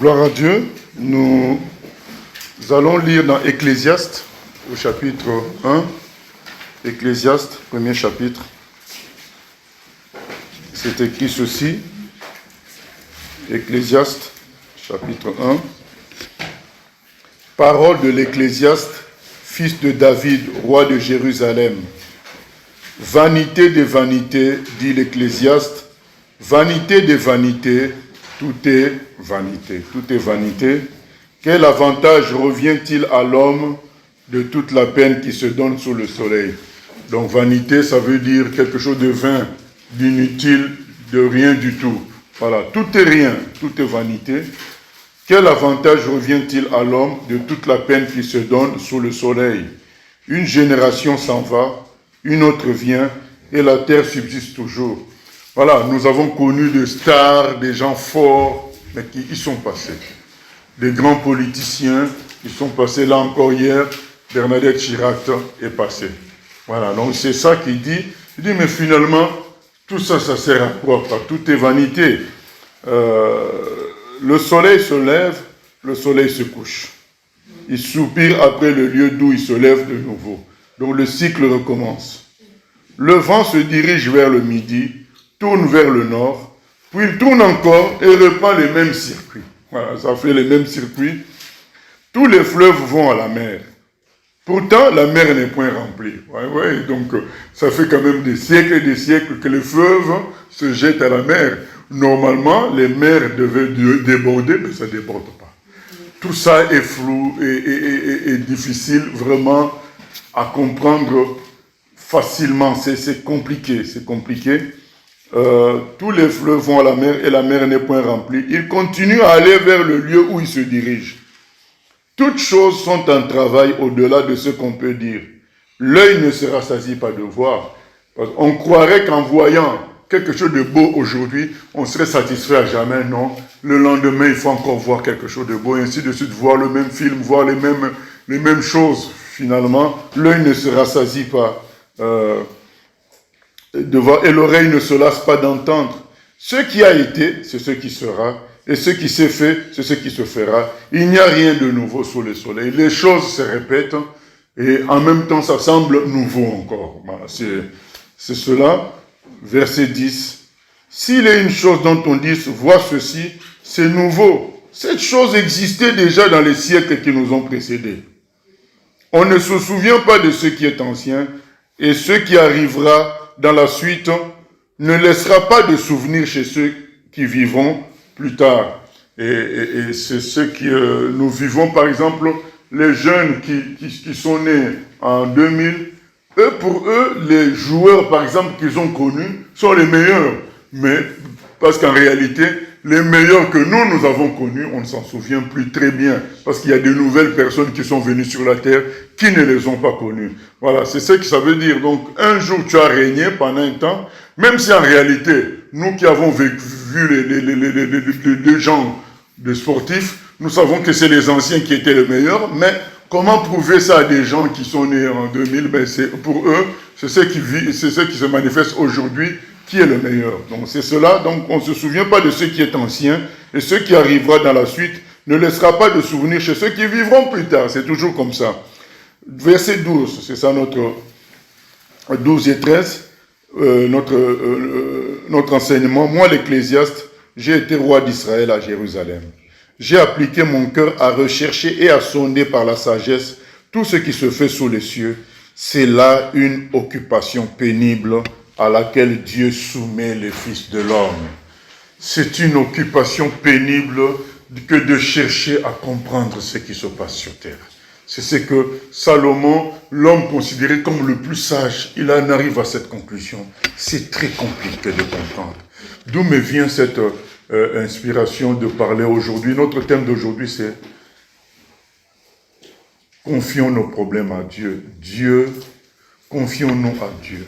Gloire à Dieu. Nous allons lire dans Ecclésiaste, au chapitre 1. Ecclésiaste, premier chapitre. C'est écrit ceci. Ecclésiaste, chapitre 1. Parole de l'Ecclésiaste, fils de David, roi de Jérusalem. Vanité des vanités, dit l'Ecclésiaste. Vanité des vanités, tout est vanité. Tout est vanité. Quel avantage revient-il à l'homme de toute la peine qui se donne sous le soleil? Donc vanité, ça veut dire quelque chose de vain, d'inutile, de rien du tout. Voilà, tout est rien, tout est vanité. Quel avantage revient-il à l'homme de toute la peine qui se donne sous le soleil? Une génération s'en va, une autre vient, et la terre subsiste toujours. Voilà, nous avons connu des stars, des gens forts, mais qui y sont passés. Des grands politiciens qui sont passés là encore hier. Bernadette Chirac est passée. Voilà, donc c'est ça qu'il dit. Il dit, mais finalement, tout ça, ça sert à quoi? Tout est vanité. Le soleil se lève, le soleil se couche. Il soupire après le lieu d'où il se lève de nouveau. Donc le cycle recommence. Le vent se dirige vers le midi, tourne vers le nord, puis il tourne encore et reprend les mêmes circuits. Voilà, ça fait les mêmes circuits. Tous les fleuves vont à la mer. Pourtant, la mer n'est point remplie. Donc ça fait quand même des siècles et des siècles que les fleuves se jettent à la mer. Normalement, les mers devaient déborder, mais ça ne déborde pas. Tout ça est flou et difficile vraiment à comprendre facilement. C'est compliqué, c'est compliqué. Tous les fleuves vont à la mer et la mer n'est point remplie. Ils continuent à aller vers le lieu où ils se dirigent. Toutes choses sont en travail au-delà de ce qu'on peut dire. L'œil ne se rassasie pas de voir. On croirait qu'en voyant quelque chose de beau aujourd'hui, on serait satisfait à jamais. Non, le lendemain, il faut encore voir quelque chose de beau, et ainsi de suite, voir le même film, voir les mêmes choses. Finalement, l'œil ne se rassasie pas de voir, et l'oreille ne se lasse pas d'entendre. Ce qui a été, c'est ce qui sera. Et ce qui s'est fait, c'est ce qui se fera. Il n'y a rien de nouveau sous le soleil. Les choses se répètent et en même temps, ça semble nouveau encore. Voilà, c'est cela. Verset 10. S'il est une chose dont on dit, vois ceci, c'est nouveau. Cette chose existait déjà dans les siècles qui nous ont précédés. On ne se souvient pas de ce qui est ancien et ce qui arrivera dans la suite ne laissera pas de souvenir chez ceux qui vivront plus tard. Et c'est ce que nous vivons, par exemple, les jeunes qui sont nés en 2000, pour eux, les joueurs, par exemple, qu'ils ont connus, sont les meilleurs. Mais, parce qu'en réalité, les meilleurs que nous avons connus, on ne s'en souvient plus très bien. Parce qu'il y a de nouvelles personnes qui sont venues sur la terre qui ne les ont pas connus. Voilà, c'est ce que ça veut dire. Donc, un jour, tu as régné pendant un temps, même si en réalité, nous qui avons vu les deux genres de sportifs, nous savons que c'est les anciens qui étaient les meilleurs, mais comment prouver ça à des gens qui sont nés en 2000? Ben pour eux, c'est ce qui se manifeste aujourd'hui qui est le meilleur. Donc c'est cela, donc on ne se souvient pas de ce qui est ancien, et ce qui arrivera dans la suite ne laissera pas de souvenir chez ceux qui vivront plus tard. C'est toujours comme ça. Verset 12, c'est ça notre 12 et 13, notre enseignement. Moi, l'Ecclésiaste, j'ai été roi d'Israël à Jérusalem. J'ai appliqué mon cœur à rechercher et à sonder par la sagesse tout ce qui se fait sous les cieux. C'est là une occupation pénible à laquelle Dieu soumet les fils de l'homme. C'est une occupation pénible que de chercher à comprendre ce qui se passe sur terre. C'est ce que Salomon, l'homme considéré comme le plus sage, il en arrive à cette conclusion. C'est très compliqué de comprendre. D'où me vient cette inspiration de parler aujourd'hui. Notre thème d'aujourd'hui, c'est confions nos problèmes à Dieu. Confions-nous à Dieu.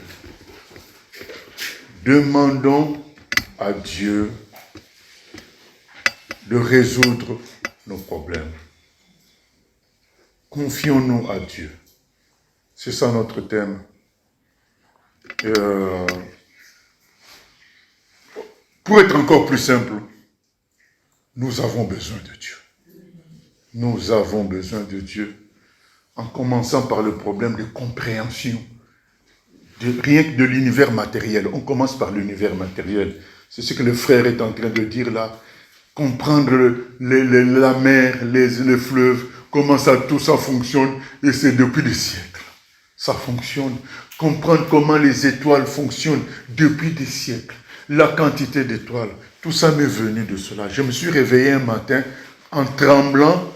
Demandons à Dieu de résoudre nos problèmes. Confions-nous à Dieu. C'est ça notre thème. Pour être encore plus simple, Nous avons besoin de Dieu. Nous avons besoin de Dieu. En commençant par le problème de compréhension. Rien que de l'univers matériel. On commence par l'univers matériel. C'est ce que le frère est en train de dire là. Comprendre la mer, les fleuves, comment tout ça fonctionne. Et c'est depuis des siècles. Ça fonctionne. Comprendre comment les étoiles fonctionnent depuis des siècles. La quantité d'étoiles. Tout ça m'est venu de cela. Je me suis réveillé un matin en tremblant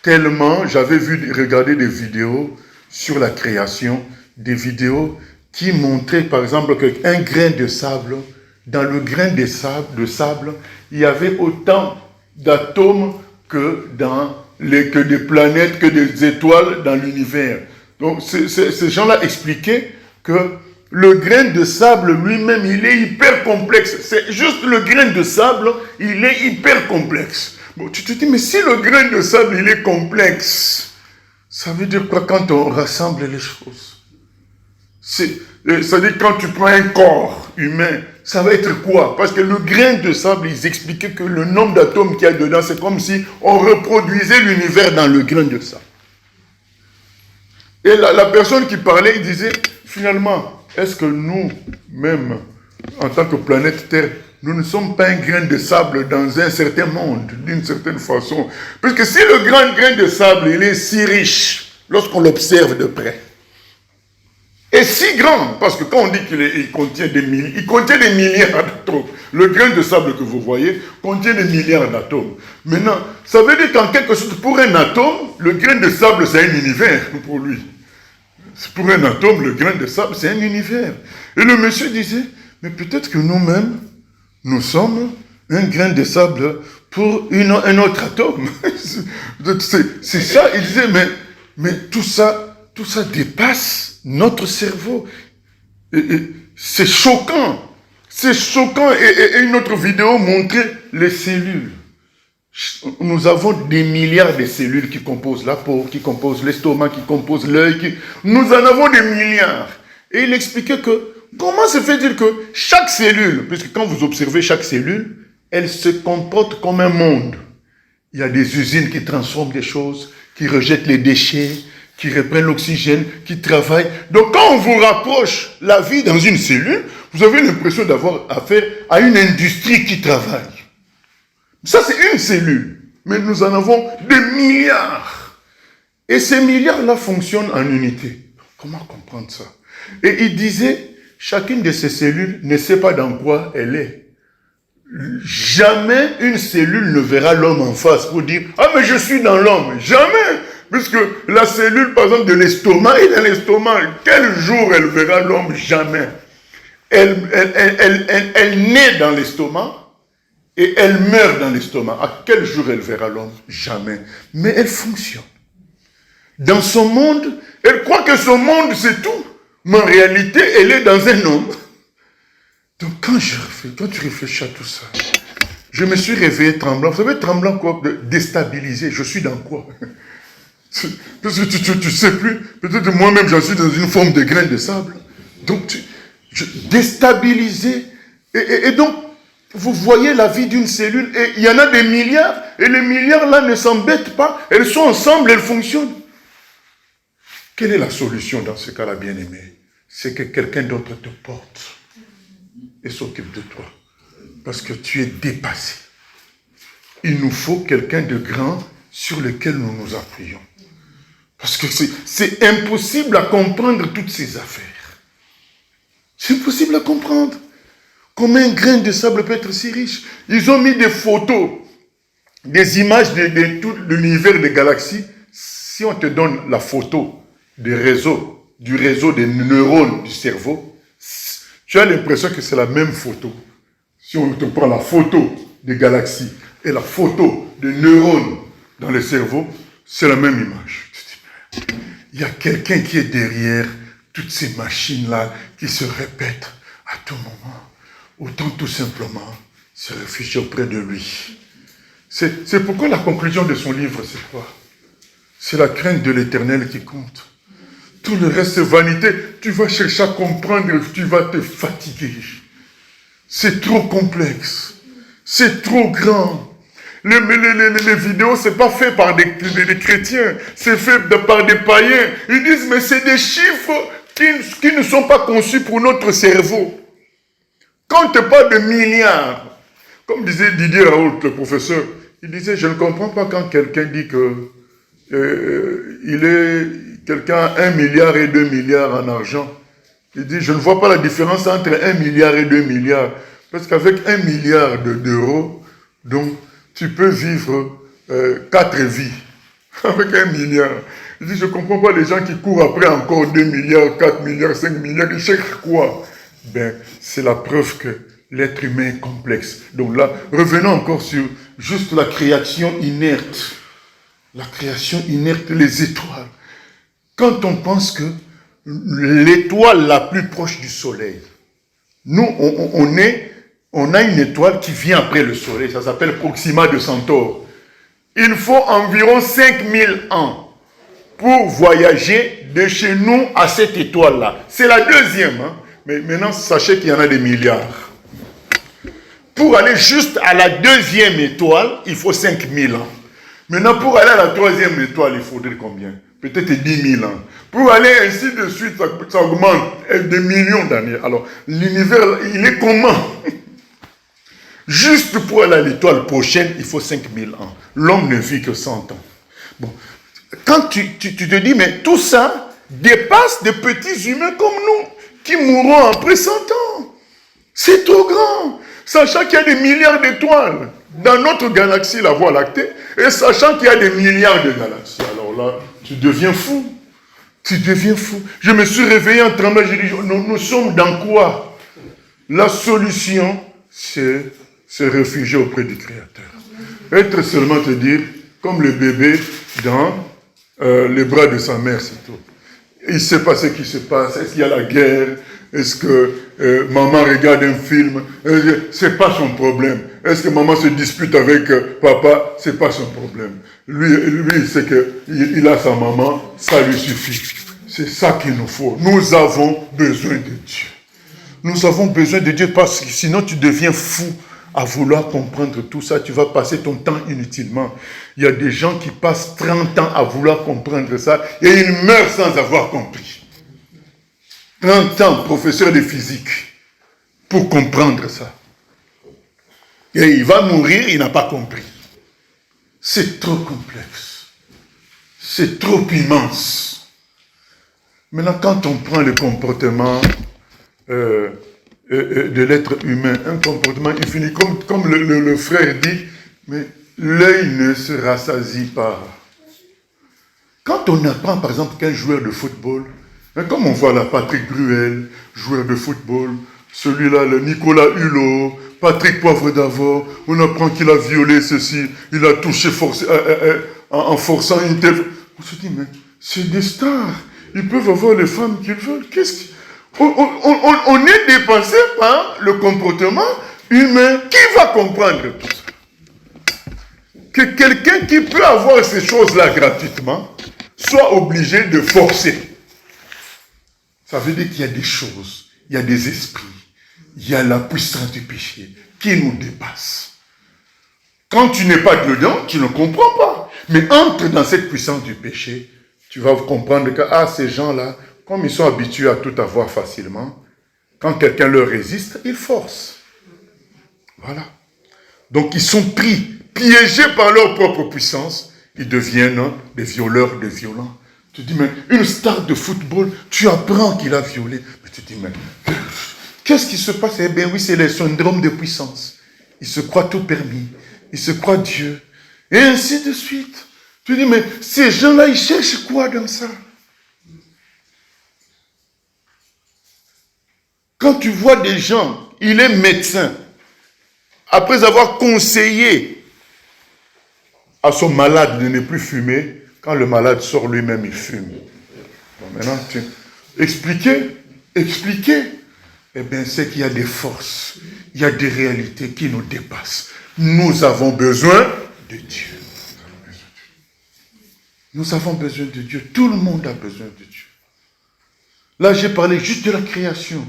tellement j'avais regardé des vidéos sur la création, des vidéos qui montraient par exemple qu'un grain de sable, dans le grain de sable, il y avait autant d'atomes que des planètes, que des étoiles dans l'univers. Donc ces gens-là expliquaient que le grain de sable lui-même, il est hyper complexe. C'est juste le grain de sable, il est hyper complexe. Bon, tu te dis, mais si le grain de sable, il est complexe, ça veut dire quoi quand on rassemble les choses? C'est-à-dire quand tu prends un corps humain, ça va être quoi? Parce que le grain de sable, ils expliquaient que le nombre d'atomes qu'il y a dedans, c'est comme si on reproduisait l'univers dans le grain de sable. Et la personne qui parlait, il disait, finalement, est-ce que nous, même en tant que planète Terre, nous ne sommes pas un grain de sable dans un certain monde, d'une certaine façon? Parce que si le grand grain de sable, il est si riche, lorsqu'on l'observe de près, et si grand, parce que quand on dit qu'il contient des milliards d'atomes, le grain de sable que vous voyez contient des milliards d'atomes. Maintenant, ça veut dire qu'en quelque sorte, pour un atome, le grain de sable, c'est un univers pour lui. Pour un atome, le grain de sable, c'est un univers. Et le monsieur disait, mais peut-être que nous-mêmes, nous sommes un grain de sable pour un autre atome. C'est ça, il disait, mais tout ça dépasse notre cerveau. C'est choquant. C'est choquant. Et une autre vidéo montrait les cellules. Nous avons des milliards de cellules qui composent la peau, qui composent l'estomac, qui composent l'œil. Nous en avons des milliards. Et il expliquait que, comment se fait-il que chaque cellule, puisque quand vous observez chaque cellule, elle se comporte comme un monde. Il y a des usines qui transforment des choses, qui rejettent les déchets, qui reprennent l'oxygène, qui travaillent. Donc quand on vous rapproche la vie dans une cellule, vous avez l'impression d'avoir affaire à une industrie qui travaille. Ça, c'est une cellule. Mais nous en avons des milliards. Et ces milliards-là fonctionnent en unité. Comment comprendre ça? Et il disait, chacune de ces cellules ne sait pas dans quoi elle est. Jamais une cellule ne verra l'homme en face pour dire, ah mais je suis dans l'homme. Jamais. Puisque la cellule, par exemple, de l'estomac est dans l'estomac. Quel jour elle verra l'homme? Jamais. Elle naît dans l'estomac. Et elle meurt dans l'estomac. À quel jour elle verra l'homme? Jamais. Mais elle fonctionne. Dans son monde, elle croit que son monde c'est tout. Mais en réalité, elle est dans un homme. Donc quand tu réfléchis à tout ça, je me suis réveillé tremblant. Vous savez, tremblant quoi? Déstabilisé. Je suis dans quoi? Parce que tu sais plus. Peut-être moi-même, j'en suis dans une forme de grain de sable. Donc, déstabilisé. Et donc, vous voyez la vie d'une cellule, et il y en a des milliards, et les milliards là ne s'embêtent pas, elles sont ensemble, elles fonctionnent. Quelle est la solution dans ce cas-là, bien-aimé? C'est que quelqu'un d'autre te porte et s'occupe de toi. Parce que tu es dépassé. Il nous faut quelqu'un de grand sur lequel nous nous appuyons. Parce que c'est impossible à comprendre toutes ces affaires. C'est impossible à comprendre. Comment un grain de sable peut être si riche? Ils ont mis des photos, des images de tout l'univers des galaxies. Si on te donne la photo du réseau des neurones du cerveau, tu as l'impression que c'est la même photo. Si on te prend la photo des galaxies et la photo des neurones dans le cerveau, c'est la même image. Il y a quelqu'un qui est derrière toutes ces machines-là qui se répètent à tout moment. Autant tout simplement se réfugier auprès de lui. C'est pourquoi la conclusion de son livre, c'est quoi? C'est la crainte de l'Éternel qui compte. Tout le reste, c'est vanité. Tu vas chercher à comprendre, tu vas te fatiguer. C'est trop complexe. C'est trop grand. Les vidéos, c'est pas fait par des chrétiens, c'est fait par des païens. Ils disent, mais c'est des chiffres qui ne sont pas conçus pour notre cerveau. Quand on te parle de milliards, comme disait Didier Raoult, le professeur, il disait, je ne comprends pas quand quelqu'un dit que quelqu'un a 1 milliard et 2 milliards en argent. Il dit, je ne vois pas la différence entre 1 milliard et 2 milliards. Parce qu'avec 1 milliard d'euros, donc, tu peux vivre 4 vies. Avec 1 milliard. Il dit, je ne comprends pas les gens qui courent après encore 2 milliards, 4 milliards, 5 milliards. Ils cherchent quoi? Ben, c'est la preuve que l'être humain est complexe. Donc là, revenons encore sur juste la création inerte. La création inerte, les étoiles. Quand on pense que l'étoile la plus proche du soleil, nous, on a une étoile qui vient après le soleil, ça s'appelle Proxima de Centaure. Il faut environ 5000 ans pour voyager de chez nous à cette étoile-là. C'est la deuxième, hein? Mais maintenant, sachez qu'il y en a des milliards. Pour aller juste à la deuxième étoile, il faut 5000 ans. Maintenant, pour aller à la troisième étoile, il faudrait combien? Peut-être 10 000 ans. Pour aller ainsi de suite, ça augmente des millions d'années. Alors, l'univers, il est comment? Juste pour aller à l'étoile prochaine, il faut 5000 ans. L'homme ne vit que 100 ans. Bon, quand tu te dis, mais tout ça dépasse des petits humains comme nous, qui mourront après 100 ans. C'est trop grand. Sachant qu'il y a des milliards d'étoiles dans notre galaxie, la Voie lactée, et sachant qu'il y a des milliards de galaxies. Alors là, tu deviens fou. Tu deviens fou. Je me suis réveillé en tremblant, j'ai dit, nous sommes dans quoi? La solution, c'est se réfugier auprès du Créateur. Être seulement te dire, comme le bébé dans les bras de sa mère, c'est tout. Il ne sait pas ce qui se passe. Est-ce qu'il y a la guerre? Est-ce que maman regarde un film? Ce n'est pas son problème. Est-ce que maman se dispute avec papa? Ce n'est pas son problème. Lui c'est qu'il a sa maman, ça lui suffit. C'est ça qu'il nous faut. Nous avons besoin de Dieu. Nous avons besoin de Dieu parce que sinon tu deviens fou à vouloir comprendre tout ça. Tu vas passer ton temps inutilement. Il y a des gens qui passent 30 ans à vouloir comprendre ça et ils meurent sans avoir compris. 30 ans, professeur de physique, pour comprendre ça. Et il va mourir, il n'a pas compris. C'est trop complexe. C'est trop immense. Maintenant, quand on prend le comportement de l'être humain, un comportement infini, comme le frère dit, mais l'œil ne se rassasie pas. Quand on apprend, par exemple, qu'un joueur de football, comme on voit là, Patrick Bruel, joueur de football, celui-là, le Nicolas Hulot, Patrick Poivre d'Avor, on apprend qu'il a violé ceci, il a touché en forçant une telle... On se dit, mais c'est des stars, ils peuvent avoir les femmes qu'ils veulent. On est dépassé par le comportement humain. Qui va comprendre tout ça? Que quelqu'un qui peut avoir ces choses-là gratuitement soit obligé de forcer. Ça veut dire qu'il y a des choses, il y a des esprits, il y a la puissance du péché qui nous dépasse. Quand tu n'es pas dedans, tu ne comprends pas. Mais entre dans cette puissance du péché, tu vas comprendre que ces gens-là, comme ils sont habitués à tout avoir facilement, quand quelqu'un leur résiste, ils forcent. Voilà. Donc ils sont pris, piégés par leur propre puissance, ils deviennent des violeurs, des violents. Tu dis, mais une star de football, tu apprends qu'il a violé. Mais tu dis, mais qu'est-ce qui se passe? Eh bien oui, c'est le syndrome de puissance. Il se croit tout permis. Il se croit Dieu. Et ainsi de suite. Tu dis, mais ces gens-là, ils cherchent quoi dans ça? Quand tu vois des gens, il est médecin, après avoir conseillé à son malade de ne plus fumer, quand le malade sort lui-même, il fume. Bon, maintenant, expliquer, eh bien, c'est qu'il y a des forces, il y a des réalités qui nous dépassent. Nous avons besoin de Dieu. Nous avons besoin de Dieu. Tout le monde a besoin de Dieu. Là, j'ai parlé juste de la création.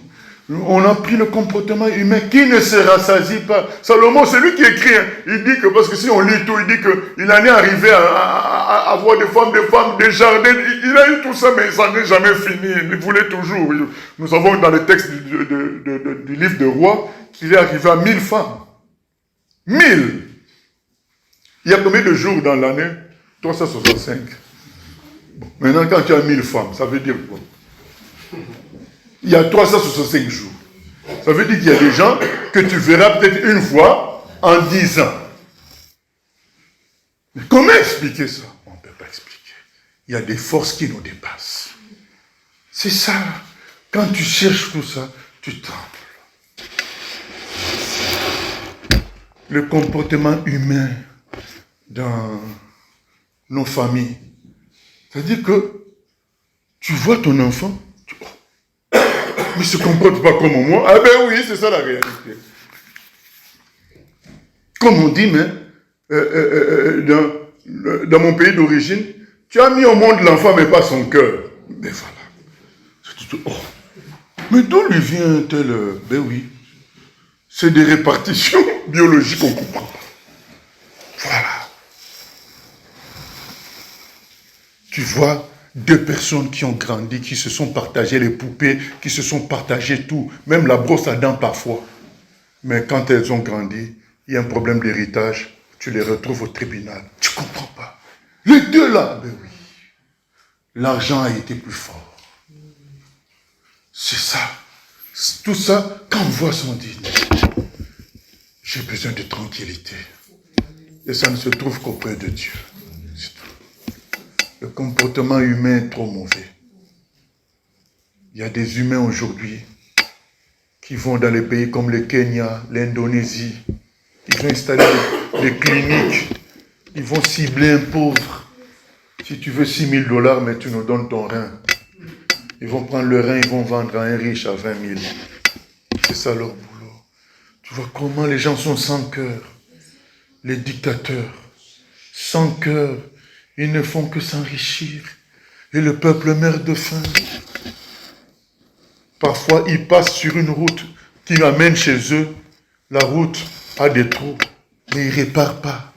On a pris le comportement humain qui ne se rassasie pas. Salomon, c'est lui qui écrit. Hein. Il dit que, parce que si on lit tout, il dit qu'il en est arrivé à avoir des femmes, des jardins. Il a eu tout ça, mais ça n'est jamais fini. Il voulait toujours. Nous savons dans le texte du livre de Rois qu'il est arrivé à 1000 femmes. 1000. Il y a combien de jours dans l'année? 365. Bon. Maintenant, quand tu as 1000 femmes, ça veut dire quoi? Il y a 365 jours. Ça veut dire qu'il y a des gens que tu verras peut-être une fois en 10 ans. Mais comment expliquer ça? On ne peut pas expliquer. Il y a des forces qui nous dépassent. C'est ça. Quand tu cherches tout ça, tu trembles. Le comportement humain dans nos familles. C'est-à-dire que tu vois ton enfant, mais il ne se comporte pas comme moi. Ah ben oui, c'est ça la réalité. Comme on dit, mais dans mon pays d'origine, tu as mis au monde l'enfant, mais pas son cœur. Mais voilà. Oh. Mais d'où lui vient tel... Ben oui. C'est des répartitions biologiques qu'on comprend pas. Voilà. Tu vois deux personnes qui ont grandi, qui se sont partagées les poupées, qui se sont partagées tout, même la brosse à dents parfois. Mais quand elles ont grandi, il y a un problème d'héritage, tu les retrouves au tribunal. Tu ne comprends pas. Les deux là, ben oui. L'argent a été plus fort. C'est ça. Tout ça, quand on voit son dîner, j'ai besoin de tranquillité. Et ça ne se trouve qu'auprès de Dieu. C'est tout. Le comportement humain est trop mauvais. Il y a des humains aujourd'hui qui vont dans les pays comme le Kenya, l'Indonésie. Ils vont installer des cliniques. Ils vont cibler un pauvre. Si tu veux $6 000, mais tu nous donnes ton rein. Ils vont prendre le rein, ils vont vendre à un riche à 20 000. C'est ça leur boulot. Tu vois comment les gens sont sans cœur. Les dictateurs, sans cœur, ils ne font que s'enrichir. Et le peuple meurt de faim. Parfois, ils passent sur une route qui amène chez eux. La route a des trous, mais ils ne réparent pas.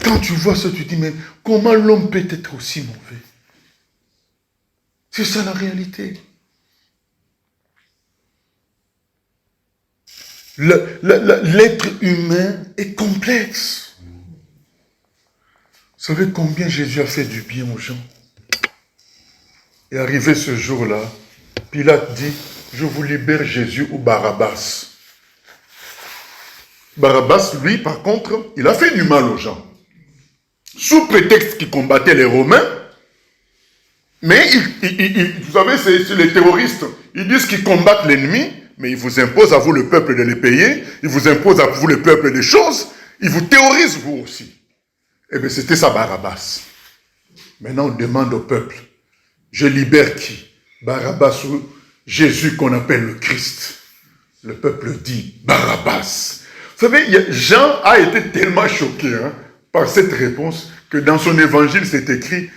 Quand tu vois ça, tu te dis, mais comment l'homme peut être aussi mauvais? C'est ça la réalité. L'être humain est complexe. Vous savez combien Jésus a fait du bien aux gens? Et arrivé ce jour-là, Pilate dit, je vous libère Jésus ou Barabbas. Barabbas, lui, par contre, il a fait du mal aux gens. Sous prétexte qu'il combattait les Romains, mais vous savez, c'est les terroristes. Ils disent qu'ils combattent l'ennemi, mais ils vous imposent à vous, le peuple, de les payer. Ils vous imposent à vous, le peuple, des choses. Ils vous terrorisent, vous aussi. Eh bien, c'était ça, Barabbas. Maintenant, on demande au peuple, je libère qui? Barabbas ou Jésus qu'on appelle le Christ? Le peuple dit Barabbas. Vous savez, Jean a été tellement choqué par cette réponse que dans son évangile, c'est écrit,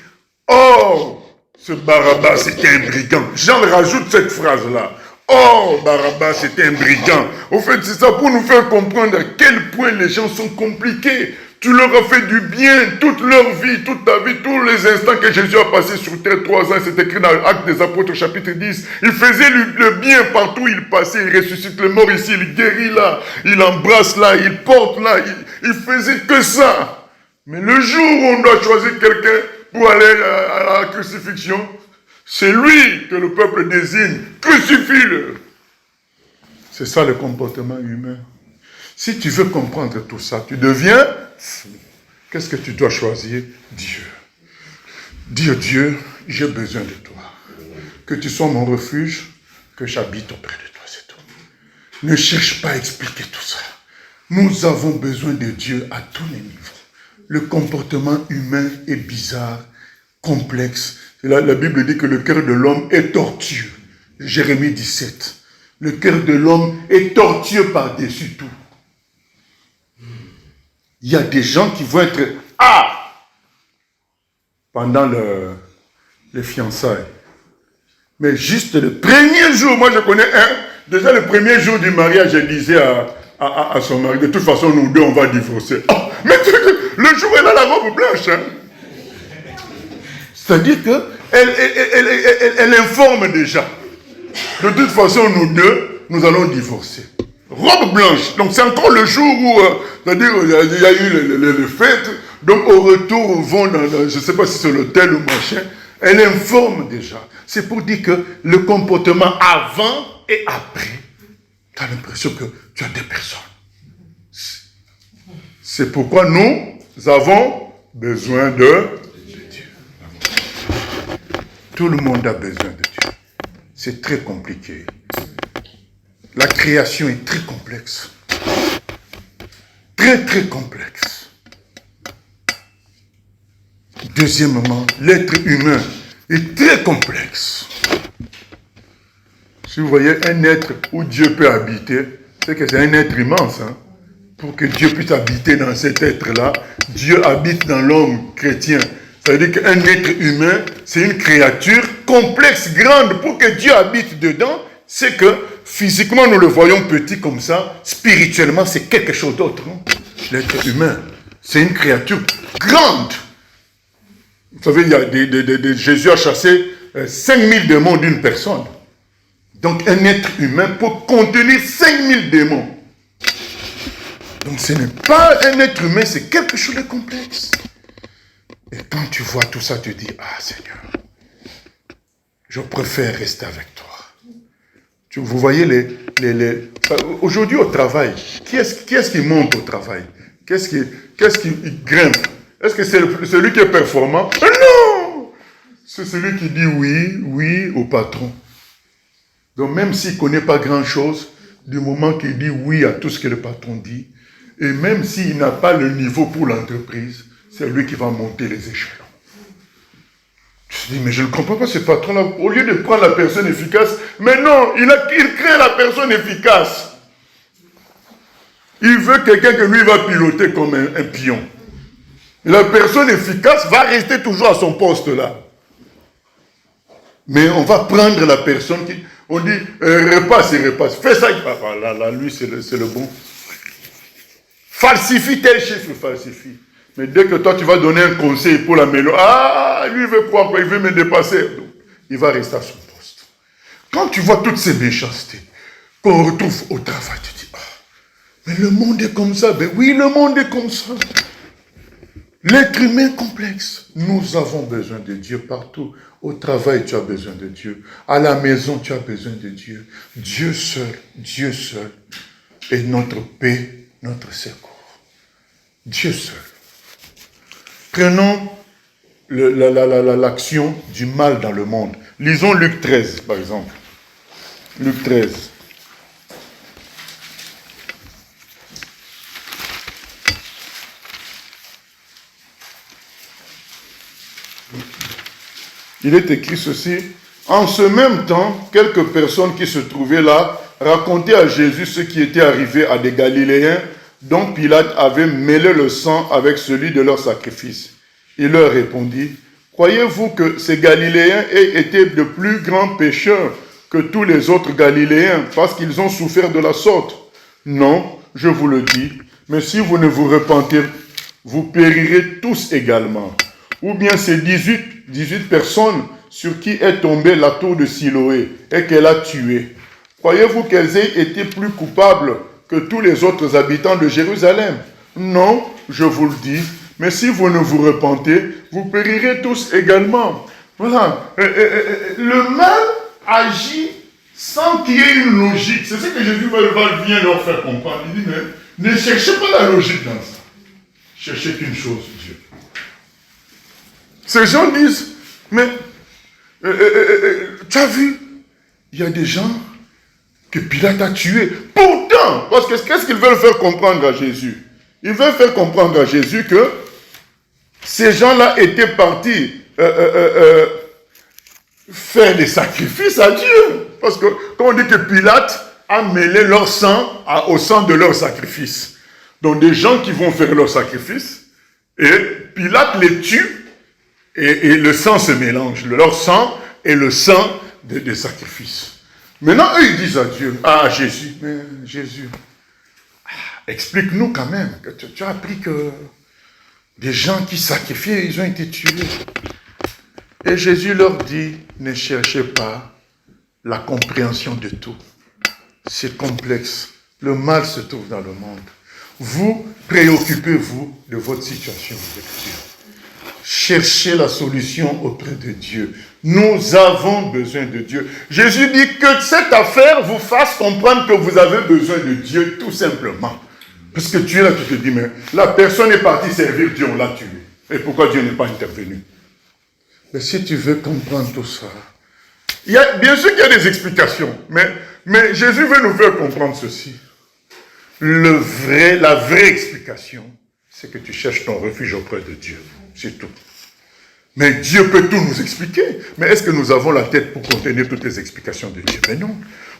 oh, ce Barabbas était un brigand. Jean rajoute cette phrase-là. Oh, Barabbas était un brigand. Au fait, c'est ça pour nous faire comprendre à quel point les gens sont compliqués. Tu leur as fait du bien toute leur vie, toute ta vie, tous les instants que Jésus a passé sur terre, 3 ans, c'est écrit dans l'Acte des Apôtres, chapitre 10. Il faisait le bien partout où il passait, il ressuscite le mort ici, il guérit là, il embrasse là, il porte là, il faisait que ça. Mais le jour où on doit choisir quelqu'un pour aller à la crucifixion, c'est lui que le peuple désigne. Crucifie-le. C'est ça le comportement humain. Si tu veux comprendre tout ça, tu deviens fou. Qu'est-ce que tu dois choisir? Dieu. Dire Dieu, j'ai besoin de toi. Que tu sois mon refuge, que j'habite auprès de toi, c'est tout. Ne cherche pas à expliquer tout ça. Nous avons besoin de Dieu à tous les niveaux. Le comportement humain est bizarre, complexe. La Bible dit que le cœur de l'homme est tortueux. Jérémie 17. Le cœur de l'homme est tortueux par-dessus tout. Il y a des gens qui vont être pendant les fiançailles. Mais juste le premier jour, moi je connais un, déjà le premier jour du mariage, je disais à son mari, de toute façon nous deux on va divorcer. Oh, mais le jour elle a la robe blanche. Hein. C'est-à-dire qu'elle informe déjà. De toute façon nous deux, nous allons divorcer. Robe blanche. Donc c'est encore le jour où, c'est-à-dire il y a eu les fêtes. Donc au retour, vont dans je ne sais pas si c'est l'hôtel ou machin. Elle informe déjà. C'est pour dire que le comportement avant et après, tu as l'impression que tu as deux personnes. C'est pourquoi nous avons besoin de Dieu. Tout le monde a besoin de Dieu. C'est très compliqué. La création est très complexe. Très, très complexe. Deuxièmement, l'être humain est très complexe. Si vous voyez un être où Dieu peut habiter, c'est que c'est un être immense. Hein? Pour que Dieu puisse habiter dans cet être-là, Dieu habite dans l'homme chrétien. Ça veut dire qu'un être humain, c'est une créature complexe, grande. Pour que Dieu habite dedans, c'est que physiquement, nous le voyons petit comme ça. Spirituellement, c'est quelque chose d'autre. Hein? L'être humain, c'est une créature grande. Vous savez, il y a Jésus a chassé 5000 démons d'une personne. Donc, un être humain peut contenir 5000 démons. Donc, ce n'est pas un être humain, c'est quelque chose de complexe. Et quand tu vois tout ça, tu dis, ah Seigneur, je préfère rester avec toi. Vous voyez aujourd'hui au travail, qui est-ce qui monte au travail? Qu'est-ce qui grimpe? Est-ce que c'est celui qui est performant? Non! C'est celui qui dit oui au patron. Donc même s'il ne connaît pas grand-chose, du moment qu'il dit oui à tout ce que le patron dit, et même s'il n'a pas le niveau pour l'entreprise, c'est lui qui va monter les échelons. Je dis, mais je ne comprends pas ce patron-là. Au lieu de prendre la personne efficace, mais non, il crée la personne efficace. Il veut quelqu'un que lui va piloter comme un pion. Et la personne efficace va rester toujours à son poste là. Mais on va prendre la personne qui... On dit, repasse et repasse. Fais ça. Ah, là, lui, c'est le bon. Falsifie tel chiffre, falsifie. Mais dès que toi, tu vas donner un conseil pour l'améliorer, lui, il veut quoi? Il veut me dépasser. Donc, il va rester à son poste. Quand tu vois toutes ces méchancetés qu'on retrouve au travail, tu dis, mais le monde est comme ça. Ben oui, le monde est comme ça. L'être humain complexe. Nous avons besoin de Dieu partout. Au travail, tu as besoin de Dieu. À la maison, tu as besoin de Dieu. Dieu seul est notre paix, notre secours. Dieu seul. Prenons l'action du mal dans le monde. Lisons Luc 13, par exemple. Luc 13. Il est écrit ceci. En ce même temps, quelques personnes qui se trouvaient là racontaient à Jésus ce qui était arrivé à des Galiléens dont Pilate avait mêlé le sang avec celui de leur sacrifice. Il leur répondit, « Croyez-vous que ces Galiléens aient été de plus grands pécheurs que tous les autres Galiléens parce qu'ils ont souffert de la sorte? Non, je vous le dis, mais si vous ne vous repentez, vous périrez tous également. Ou bien ces 18 personnes sur qui est tombée la tour de Siloé et qu'elle a tué. Croyez-vous qu'elles aient été plus coupables que tous les autres habitants de Jérusalem? Non, je vous le dis, mais si vous ne vous repentez, vous périrez tous également. » Voilà. Le mal agit sans qu'il y ait une logique. C'est ce que Jésus vient leur faire comprendre. Il dit, mais ne cherchez pas la logique dans ça. Cherchez qu'une chose, Dieu. Ces gens disent, mais tu as vu, il y a des gens que Pilate a tués. Pourtant, parce que qu'est-ce qu'ils veulent faire comprendre à Jésus? Ils veulent faire comprendre à Jésus que ces gens-là étaient partis faire des sacrifices à Dieu. Parce que quand on dit que Pilate a mêlé leur sang au sang de leur sacrifice. Donc des gens qui vont faire leur sacrifice, et Pilate les tue, et le sang se mélange. Leur sang et le sang des sacrifices. Maintenant, eux, ils disent à Dieu, à Jésus, mais Jésus, explique-nous quand même, que tu as appris que des gens qui sacrifiaient, ils ont été tués. Et Jésus leur dit, ne cherchez pas la compréhension de tout. C'est complexe. Le mal se trouve dans le monde. Vous, préoccupez-vous de votre situation avec Dieu. Cherchez la solution auprès de Dieu. Nous avons besoin de Dieu. Jésus dit que cette affaire vous fasse comprendre que vous avez besoin de Dieu, tout simplement. Parce que tu es là, tu te dis, mais la personne est partie servir Dieu, on l'a tué. Et pourquoi Dieu n'est pas intervenu? Mais si tu veux comprendre tout ça, bien sûr qu'il y a des explications, mais Jésus veut nous faire comprendre ceci. La vraie explication, c'est que tu cherches ton refuge auprès de Dieu. C'est tout. Mais Dieu peut tout nous expliquer. Mais est-ce que nous avons la tête pour contenir toutes les explications de Dieu? Mais non.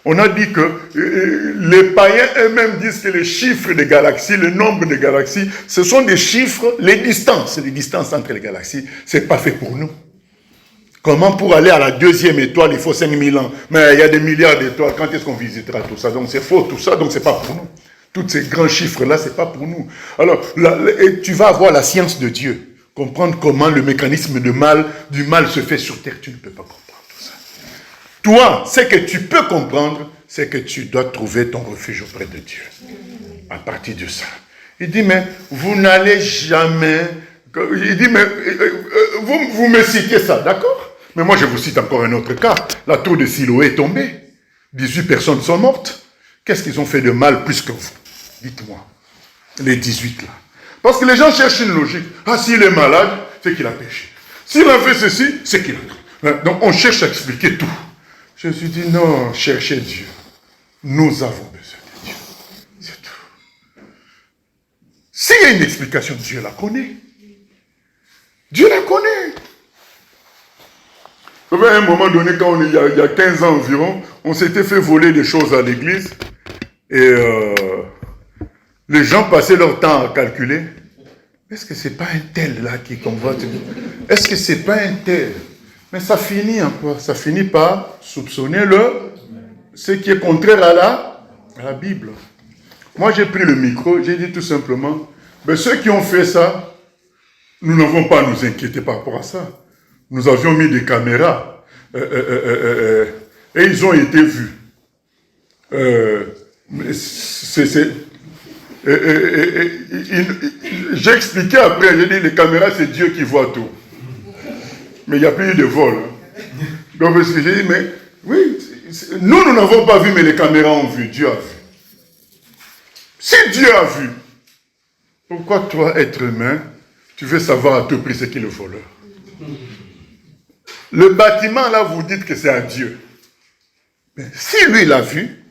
On a dit que les païens eux-mêmes disent que les chiffres des galaxies, le nombre de galaxies, ce sont des chiffres, les distances entre les galaxies, c'est pas fait pour nous. Comment pour aller à la deuxième étoile, il faut 5000 ans. Mais il y a des milliards d'étoiles, quand est-ce qu'on visitera tout ça? Donc c'est faux tout ça, donc c'est pas pour nous. Tous ces grands chiffres-là, c'est pas pour nous. Alors, tu vas avoir la science de Dieu. Comprendre comment le mécanisme du mal se fait sur terre, tu ne peux pas comprendre tout ça. Toi, ce que tu peux comprendre, c'est que tu dois trouver ton refuge auprès de Dieu. À partir de ça. Il dit, mais vous n'allez jamais... Il dit, mais vous me citez ça, d'accord? Mais moi, je vous cite encore un autre cas. La tour de Siloé est tombée. 18 personnes sont mortes. Qu'est-ce qu'ils ont fait de mal plus que vous? Dites-moi. Les 18 là. Parce que les gens cherchent une logique. Ah, s'il est malade, c'est qu'il a péché. S'il a fait ceci, c'est qu'il a... Donc, on cherche à expliquer tout. Je me suis dit, non, cherchez Dieu. Nous avons besoin de Dieu. C'est tout. S'il y a une explication, Dieu la connaît. Dieu la connaît. Vous savez, à un moment donné, il y a 15 ans environ, on s'était fait voler des choses à l'église. Et les gens passaient leur temps à calculer. Est-ce que c'est pas un tel là qui convoite? Est-ce que c'est pas un tel? Mais ça finit en quoi? Ça finit par soupçonner ce qui est contraire à la Bible. Moi j'ai pris le micro, j'ai dit tout simplement, mais ceux qui ont fait ça, nous n'avons pas à nous inquiéter par rapport à ça. Nous avions mis des caméras et ils ont été vus. J'ai expliqué après, j'ai dit les caméras c'est Dieu qui voit tout. Mais il n'y a plus eu de vol. Hein. Donc j'ai dit, mais oui, nous n'avons pas vu, mais les caméras ont vu, Dieu a vu. Si Dieu a vu, pourquoi toi, être humain, tu veux savoir à tout prix ce qu'est le voleur? Le bâtiment là, vous dites que c'est à Dieu. Mais si lui l'a vu,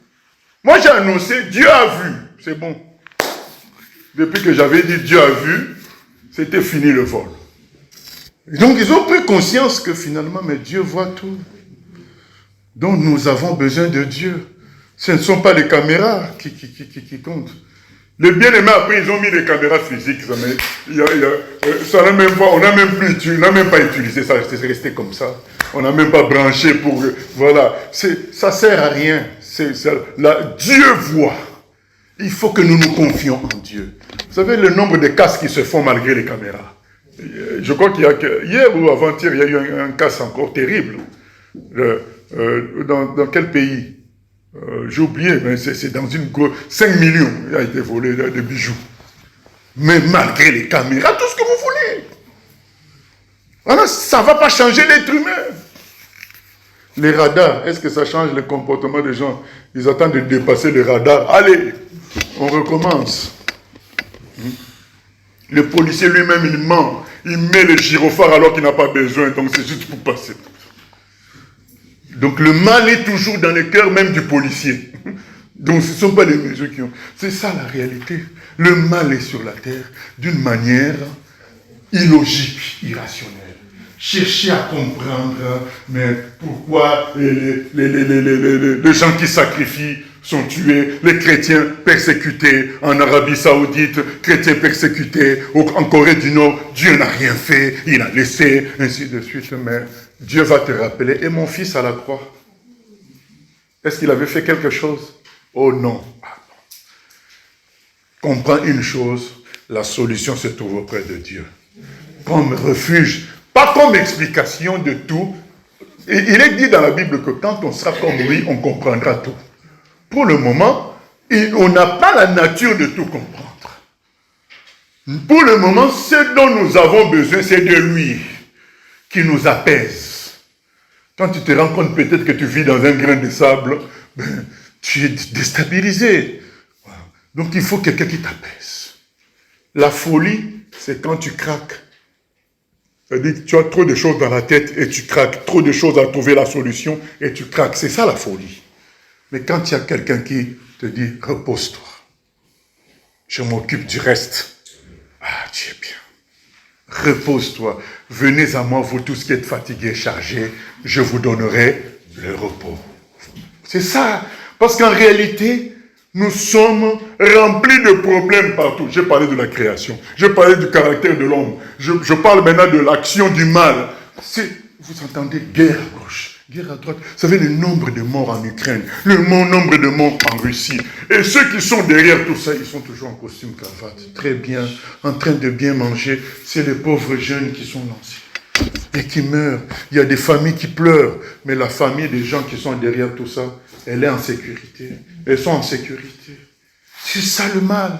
moi j'ai annoncé, Dieu a vu, c'est bon. Depuis que j'avais dit Dieu a vu, c'était fini le vol. Et donc ils ont pris conscience que finalement, mais Dieu voit tout. Donc nous avons besoin de Dieu. Ce ne sont pas les caméras qui comptent. Les bien-aimés, après, ils ont mis des caméras physiques. Ça n'a même pas, on n'a même pas utilisé ça, c'est resté comme ça. On n'a même pas branché pour... Voilà, ça sert à rien. Dieu voit. Il faut que nous nous confions en Dieu. Vous savez le nombre de casses qui se font malgré les caméras. Je crois qu'il y a hier ou avant-hier, il y a eu un casse encore terrible. Dans quel pays? J'ai oublié, mais c'est dans une... 5 millions, il a été volé de bijoux. Mais malgré les caméras, tout ce que vous voulez. Voilà, ça ne va pas changer l'être humain. Les radars, est-ce que ça change le comportement des gens? Ils attendent de dépasser les radars. Allez, on recommence. Le policier lui-même, il ment. Il met le gyrophare alors qu'il n'a pas besoin. Donc c'est juste pour passer. Donc le mal est toujours dans le cœur même du policier. Donc ce ne sont pas les mesures qui ont... C'est ça la réalité. Le mal est sur la terre d'une manière illogique, irrationnelle. Cherchez à comprendre, mais pourquoi les gens qui sacrifient sont tués, les chrétiens persécutés en Arabie Saoudite, chrétiens persécutés en Corée du Nord, Dieu n'a rien fait, il a laissé, ainsi de suite. Mais Dieu va te rappeler, et mon fils à la croix, Est-ce qu'il avait fait quelque chose? Oh non. Comprends une chose, la solution se trouve auprès de Dieu. Comme refuge, pas comme explication de tout. Et il est dit dans la Bible que quand on sera comme lui, on comprendra tout. Pour le moment, on n'a pas la nature de tout comprendre. Pour le moment, ce dont nous avons besoin, c'est de lui, qui nous apaise. Quand tu te rends compte peut-être que tu vis dans un grain de sable, tu es déstabilisé. Donc il faut quelqu'un qui t'apaise. La folie, c'est quand tu craques. C'est-à-dire que tu as trop de choses dans la tête et tu craques. Trop de choses à trouver la solution et tu craques. C'est ça la folie. Mais quand il y a quelqu'un qui te dit, repose-toi. Je m'occupe du reste. Ah, tu es bien. Repose-toi. Venez à moi, vous tous qui êtes fatigués, chargés. Je vous donnerai le repos. C'est ça. Parce qu'en réalité, nous sommes remplis de problèmes partout. J'ai parlé de la création. J'ai parlé du caractère de l'homme. Je parle maintenant de l'action du mal. Vous entendez guerre à gauche, guerre à droite. Vous savez le nombre de morts en Ukraine, le nombre de morts en Russie. Et ceux qui sont derrière tout ça, ils sont toujours en costume cravate. Très bien, en train de bien manger. C'est les pauvres jeunes qui sont lancés et qui meurent. Il y a des familles qui pleurent. Mais la famille des gens qui sont derrière tout ça, elle est en sécurité. Elles sont en sécurité. C'est ça le mal.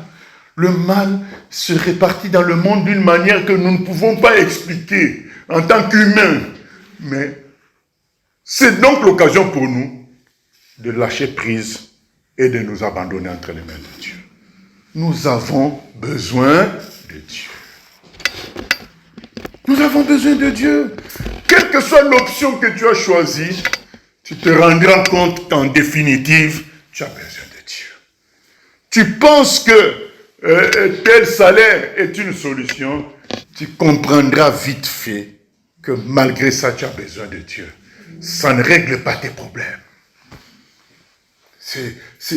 Le mal se répartit dans le monde d'une manière que nous ne pouvons pas expliquer en tant qu'humains. Mais c'est donc l'occasion pour nous de lâcher prise et de nous abandonner entre les mains de Dieu. Nous avons besoin de Dieu. Nous avons besoin de Dieu. Quelle que soit l'option que tu as choisie, tu te rendras compte qu'en définitive, tu as besoin de Dieu. Tu penses que tel salaire est une solution, tu comprendras vite fait que malgré ça, tu as besoin de Dieu. Ça ne règle pas tes problèmes.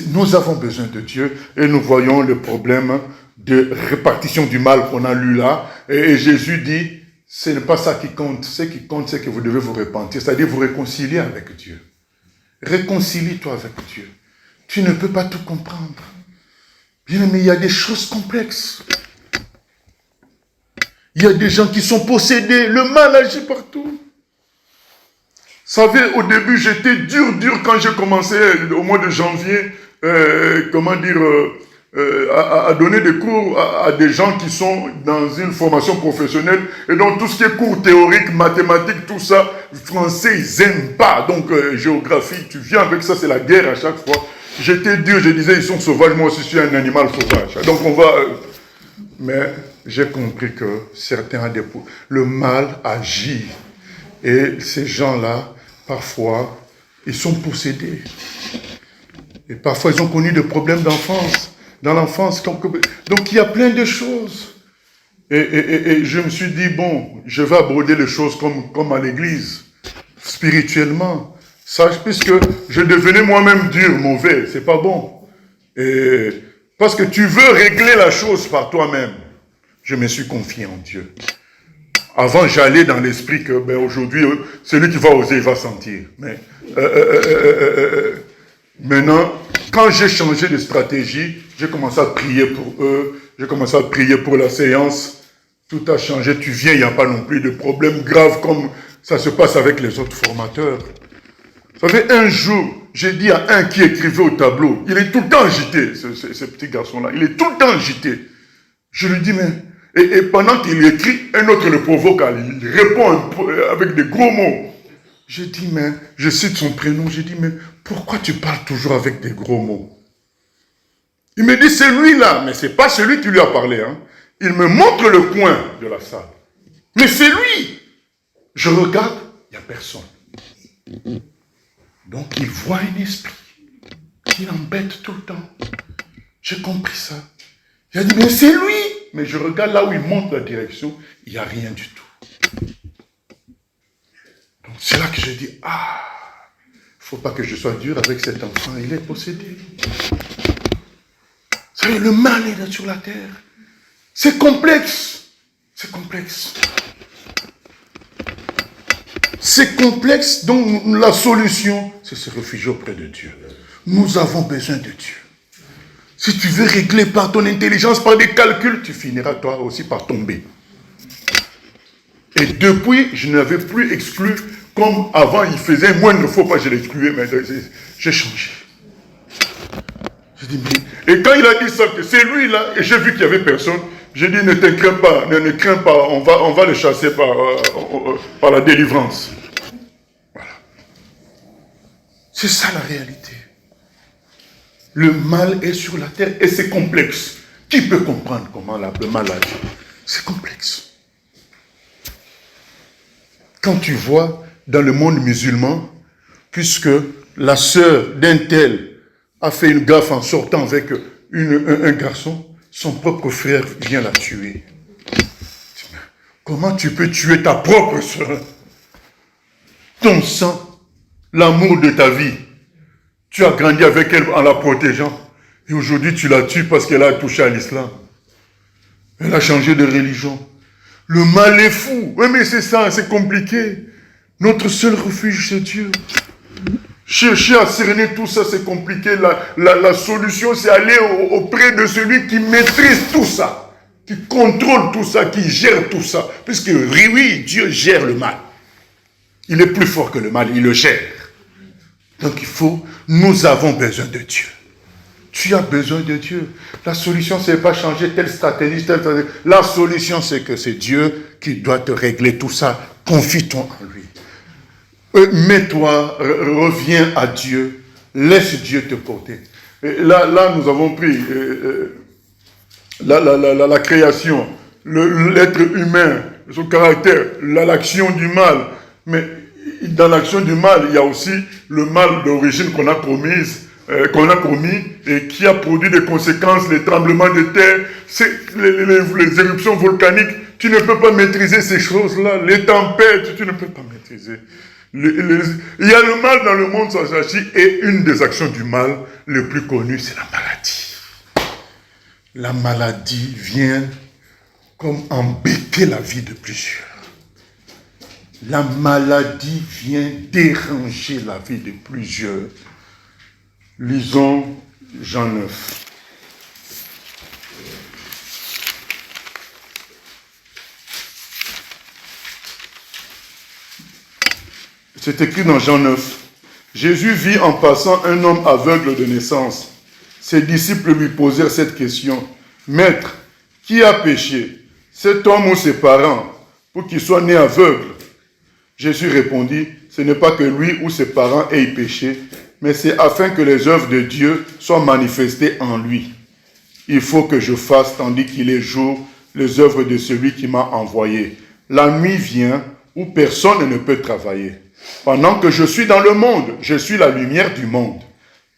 Nous avons besoin de Dieu et nous voyons le problème de répartition du mal qu'on a lu là. Et Jésus dit, ce n'est pas ça qui compte. Ce qui compte, c'est que vous devez vous repentir, c'est-à-dire vous réconcilier avec Dieu. Réconcilie-toi avec Dieu. Tu ne peux pas tout comprendre. Bien, mais il y a des choses complexes. Il y a des gens qui sont possédés. Le mal agit partout. Vous savez, au début, j'étais dur quand j'ai commencé au mois de janvier, à donner des cours à des gens qui sont dans une formation professionnelle. Et donc, tout ce qui est cours théoriques, mathématiques, tout ça, français, ils n'aiment pas. Donc, géographie, tu viens avec ça, c'est la guerre à chaque fois. J'étais dur, je disais, ils sont sauvages, moi aussi, je suis un animal sauvage. Donc, on va... Mais j'ai compris que certains ont des... Le mal agit. Et ces gens-là, parfois, ils sont possédés. Et parfois, ils ont connu des problèmes d'enfance. Dans l'enfance, donc il y a plein de choses. Et je me suis dit, bon, je vais aborder les choses comme à l'église, spirituellement. Sache, puisque je devenais moi-même dur, mauvais, c'est pas bon. Et parce que tu veux régler la chose par toi-même. Je me suis confié en Dieu. Avant, j'allais dans l'esprit que, aujourd'hui, celui qui va oser, il va sentir. Mais, maintenant, quand j'ai changé de stratégie, j'ai commencé à prier pour eux, j'ai commencé à prier pour la séance. Tout a changé, tu viens, il n'y a pas non plus de problème grave comme ça se passe avec les autres formateurs. Vous savez, un jour, j'ai dit à un qui écrivait au tableau, il est tout le temps agité, ce petit garçon-là, il est tout le temps agité. Je lui dis, mais... Et pendant qu'il écrit, un autre le provoque, il répond avec des gros mots. J'ai dit, mais... Je cite son prénom, j'ai dit, mais pourquoi tu parles toujours avec des gros mots? Il me dit, c'est lui-là, mais c'est pas celui qui lui a parlé. Hein. Il me montre le coin de la salle. Mais c'est lui. Je regarde, il n'y a personne. Donc il voit un esprit qui l'embête tout le temps. J'ai compris ça. Il a dit, mais c'est lui. Mais je regarde là où il montre la direction, il n'y a rien du tout. Donc c'est là que je dis, il ne faut pas que je sois dur avec cet enfant, il est possédé. Vous savez, le mal est là sur la terre. C'est complexe. C'est complexe. C'est complexe, donc la solution, c'est se réfugier auprès de Dieu. Nous avons besoin de Dieu. Si tu veux régler par ton intelligence, par des calculs, tu finiras toi aussi par tomber. Et depuis, je n'avais plus exclu, comme avant, il faisait moindre faux pas, je l'excluais, mais j'ai changé. Je dis, mais... Et quand il a dit ça, que c'est lui là, et j'ai vu qu'il n'y avait personne, j'ai dit, ne te crains pas, ne crains pas, on va le chasser par la délivrance. Voilà. C'est ça la réalité. Le mal est sur la terre et c'est complexe. Qui peut comprendre comment le mal agit? C'est complexe. Quand tu vois dans le monde musulman, puisque la sœur d'un tel a fait une gaffe en sortant avec un garçon, son propre frère vient la tuer. Comment tu peux tuer ta propre sœur? Ton sang, l'amour de ta vie, tu as grandi avec elle en la protégeant. Et aujourd'hui, tu la tues parce qu'elle a touché à l'islam. Elle a changé de religion. Le mal est fou. Oui, mais c'est ça, c'est compliqué. Notre seul refuge, c'est Dieu. Chercher à cerner tout ça, c'est compliqué. La solution, c'est aller auprès de celui qui maîtrise tout ça, qui contrôle tout ça, qui gère tout ça. Puisque oui, Dieu gère le mal. Il est plus fort que le mal, il le gère. Donc nous avons besoin de Dieu. Tu as besoin de Dieu. La solution, c'est pas changer telle stratégie, telle stratégie. La solution, c'est que c'est Dieu qui doit te régler tout ça. Confie-toi en lui. Mets-toi, reviens à Dieu. Laisse Dieu te porter. Et là, nous avons pris la création, l'être humain, son caractère, l'action du mal. Mais dans l'action du mal, il y a aussi le mal d'origine qu'on a commis et qui a produit des conséquences, les tremblements de terre, les éruptions volcaniques. Tu ne peux pas maîtriser ces choses-là. Les tempêtes, tu ne peux pas maîtriser. Il y a le mal dans le monde sans agir et une des actions du mal les plus connues, c'est la maladie. La maladie vient comme embêter la vie de plusieurs. La maladie vient déranger la vie de plusieurs. Lisons Jean 9. C'est écrit dans Jean 9. Jésus vit en passant un homme aveugle de naissance. Ses disciples lui posèrent cette question. Maître, qui a péché, cet homme ou ses parents, pour qu'il soit né aveugle? Jésus répondit, ce n'est pas que lui ou ses parents aient péché, mais c'est afin que les œuvres de Dieu soient manifestées en lui. Il faut que je fasse, tandis qu'il est jour, les œuvres de celui qui m'a envoyé. La nuit vient où personne ne peut travailler. Pendant que je suis dans le monde, je suis la lumière du monde.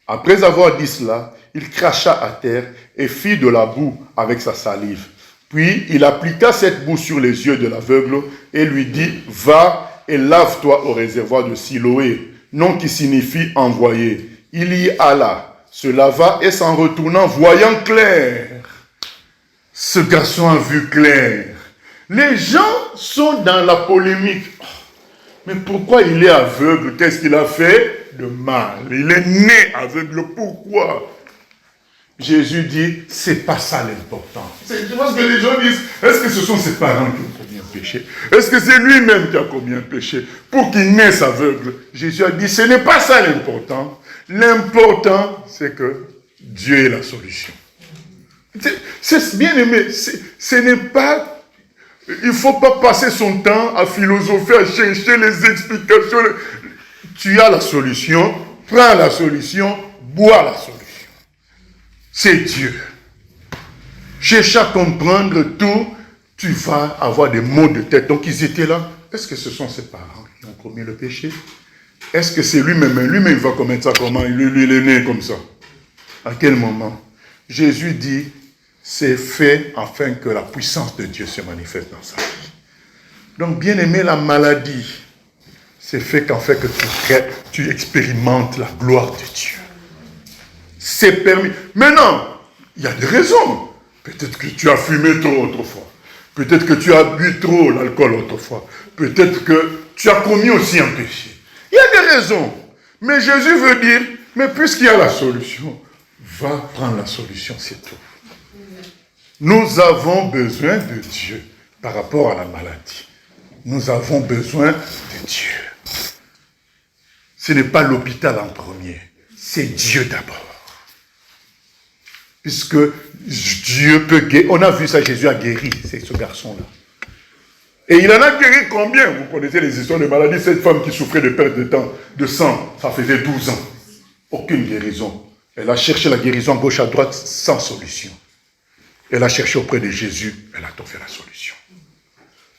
Après avoir dit cela, il cracha à terre et fit de la boue avec sa salive. Puis il appliqua cette boue sur les yeux de l'aveugle et lui dit, va et lave-toi au réservoir de Siloé, nom qui signifie envoyé. Il y alla, se lava et s'en retournant, voyant clair. Ce garçon a vu clair. Les gens sont dans la polémique. Mais pourquoi il est aveugle? Qu'est-ce qu'il a fait de mal? Il est né aveugle. Pourquoi? Jésus dit, c'est pas ça l'important. Tu vois ce que les gens disent? Est-ce que ce sont ses parents qui ont commis un péché? Est-ce que c'est lui-même qui a commis un péché pour qu'il naisse aveugle? Jésus a dit, ce n'est pas ça l'important. L'important, c'est que Dieu est la solution. C'est bien aimé. Ce n'est pas... Il ne faut pas passer son temps à philosopher, à chercher les explications. Tu as la solution, prends la solution, bois la solution. C'est Dieu. Cherche à comprendre tout, tu vas avoir des maux de tête. Donc ils étaient là. Est-ce que ce sont ses parents qui ont commis le péché? Est-ce que c'est lui-même? Lui-même, il va commettre ça comment? Lui, il est né comme ça. À quel moment? Jésus dit, c'est fait afin que la puissance de Dieu se manifeste dans sa vie. Donc, bien aimé, la maladie, c'est fait qu'en fait que tu expérimentes la gloire de Dieu. C'est permis. Maintenant, il y a des raisons. Peut-être que tu as fumé trop autrefois. Peut-être que tu as bu trop l'alcool autrefois. Peut-être que tu as commis aussi un péché. Il y a des raisons. Mais Jésus veut dire, mais puisqu'il y a la solution, va prendre la solution, c'est tout. Nous avons besoin de Dieu par rapport à la maladie. Nous avons besoin de Dieu. Ce n'est pas l'hôpital en premier, c'est Dieu d'abord. Puisque Dieu peut guérir. On a vu ça, Jésus a guéri, c'est ce garçon-là. Et il en a guéri combien? Vous connaissez les histoires de maladies. Cette femme qui souffrait de perte de sang, ça faisait 12 ans. Aucune guérison. Elle a cherché la guérison gauche à droite sans solution. Elle a cherché auprès de Jésus, elle a trouvé la solution.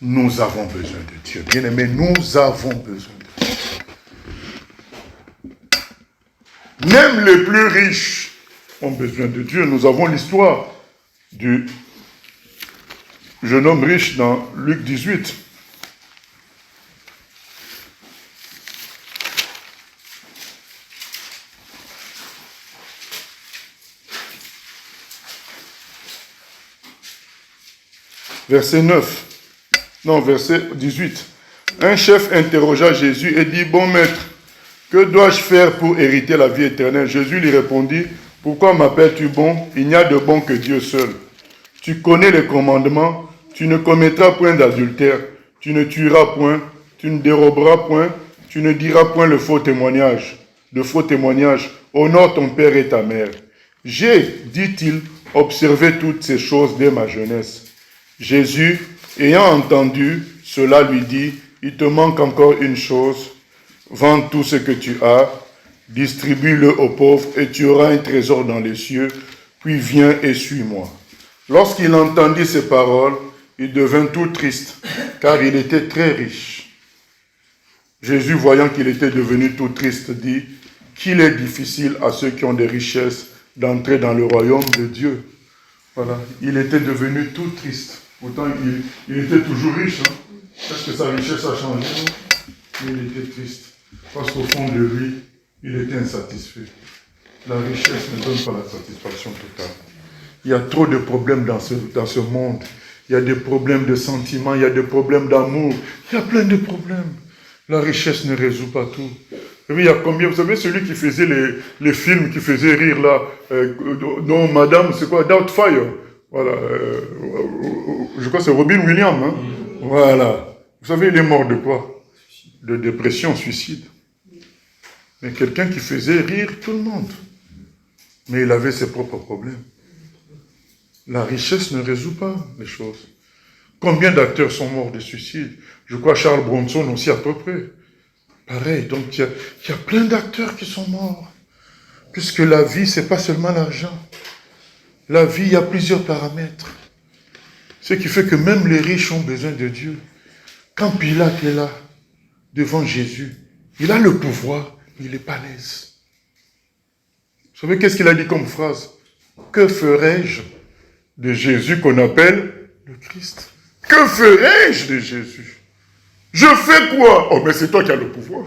Nous avons besoin de Dieu. Bien-aimés, nous avons besoin de Dieu. Même les plus riches ont besoin de Dieu. Nous avons l'histoire du jeune homme riche dans Luc 18. Verset 9. Non, verset 18. Un chef interrogea Jésus et dit, « Bon maître, que dois-je faire pour hériter la vie éternelle ?» Jésus lui répondit, « Pourquoi m'appelles-tu bon? Il n'y a de bon que Dieu seul. Tu connais les commandements, tu ne commettras point d'adultère, tu ne tueras point, tu ne déroberas point, tu ne diras point de faux témoignages. Honore ton père et ta mère. J'ai, dit-il, observé toutes ces choses dès ma jeunesse. » Jésus, ayant entendu cela, lui dit, « Il te manque encore une chose. Vends tout ce que tu as, distribue-le aux pauvres, et tu auras un trésor dans les cieux, puis viens et suis-moi. » Lorsqu'il entendit ces paroles, il devint tout triste, car il était très riche. Jésus, voyant qu'il était devenu tout triste, dit, « Qu'il est difficile à ceux qui ont des richesses d'entrer dans le royaume de Dieu. » Voilà, il était devenu tout triste. Pourtant, il était toujours riche. Hein? Est-ce que sa richesse a changé? Il était triste. Parce qu'au fond de lui, il était insatisfait. La richesse ne donne pas la satisfaction totale. Il y a trop de problèmes dans ce monde. Il y a des problèmes de sentiments, il y a des problèmes d'amour. Il y a plein de problèmes. La richesse ne résout pas tout. Et puis, il y a combien? Vous savez, celui qui faisait les films, qui faisait rire là, dont Madame, c'est quoi? Doubtfire. Voilà, je crois que c'est Robin Williams. Hein? Voilà. Vous savez, il est mort de quoi? De dépression, suicide. Mais quelqu'un qui faisait rire tout le monde. Mais il avait ses propres problèmes. La richesse ne résout pas les choses. Combien d'acteurs sont morts de suicide? Je crois Charles Bronson aussi à peu près. Pareil, donc il y a plein d'acteurs qui sont morts. Puisque la vie, ce n'est pas seulement l'argent. La vie, il y a plusieurs paramètres. Ce qui fait que même les riches ont besoin de Dieu. Quand Pilate est là, devant Jésus, il a le pouvoir, mais il n'est pas à l'aise. Vous savez qu'est-ce qu'il a dit comme phrase? Que ferai-je de Jésus qu'on appelle le Christ? Que ferai-je de Jésus? Je fais quoi? Oh, mais c'est toi qui as le pouvoir.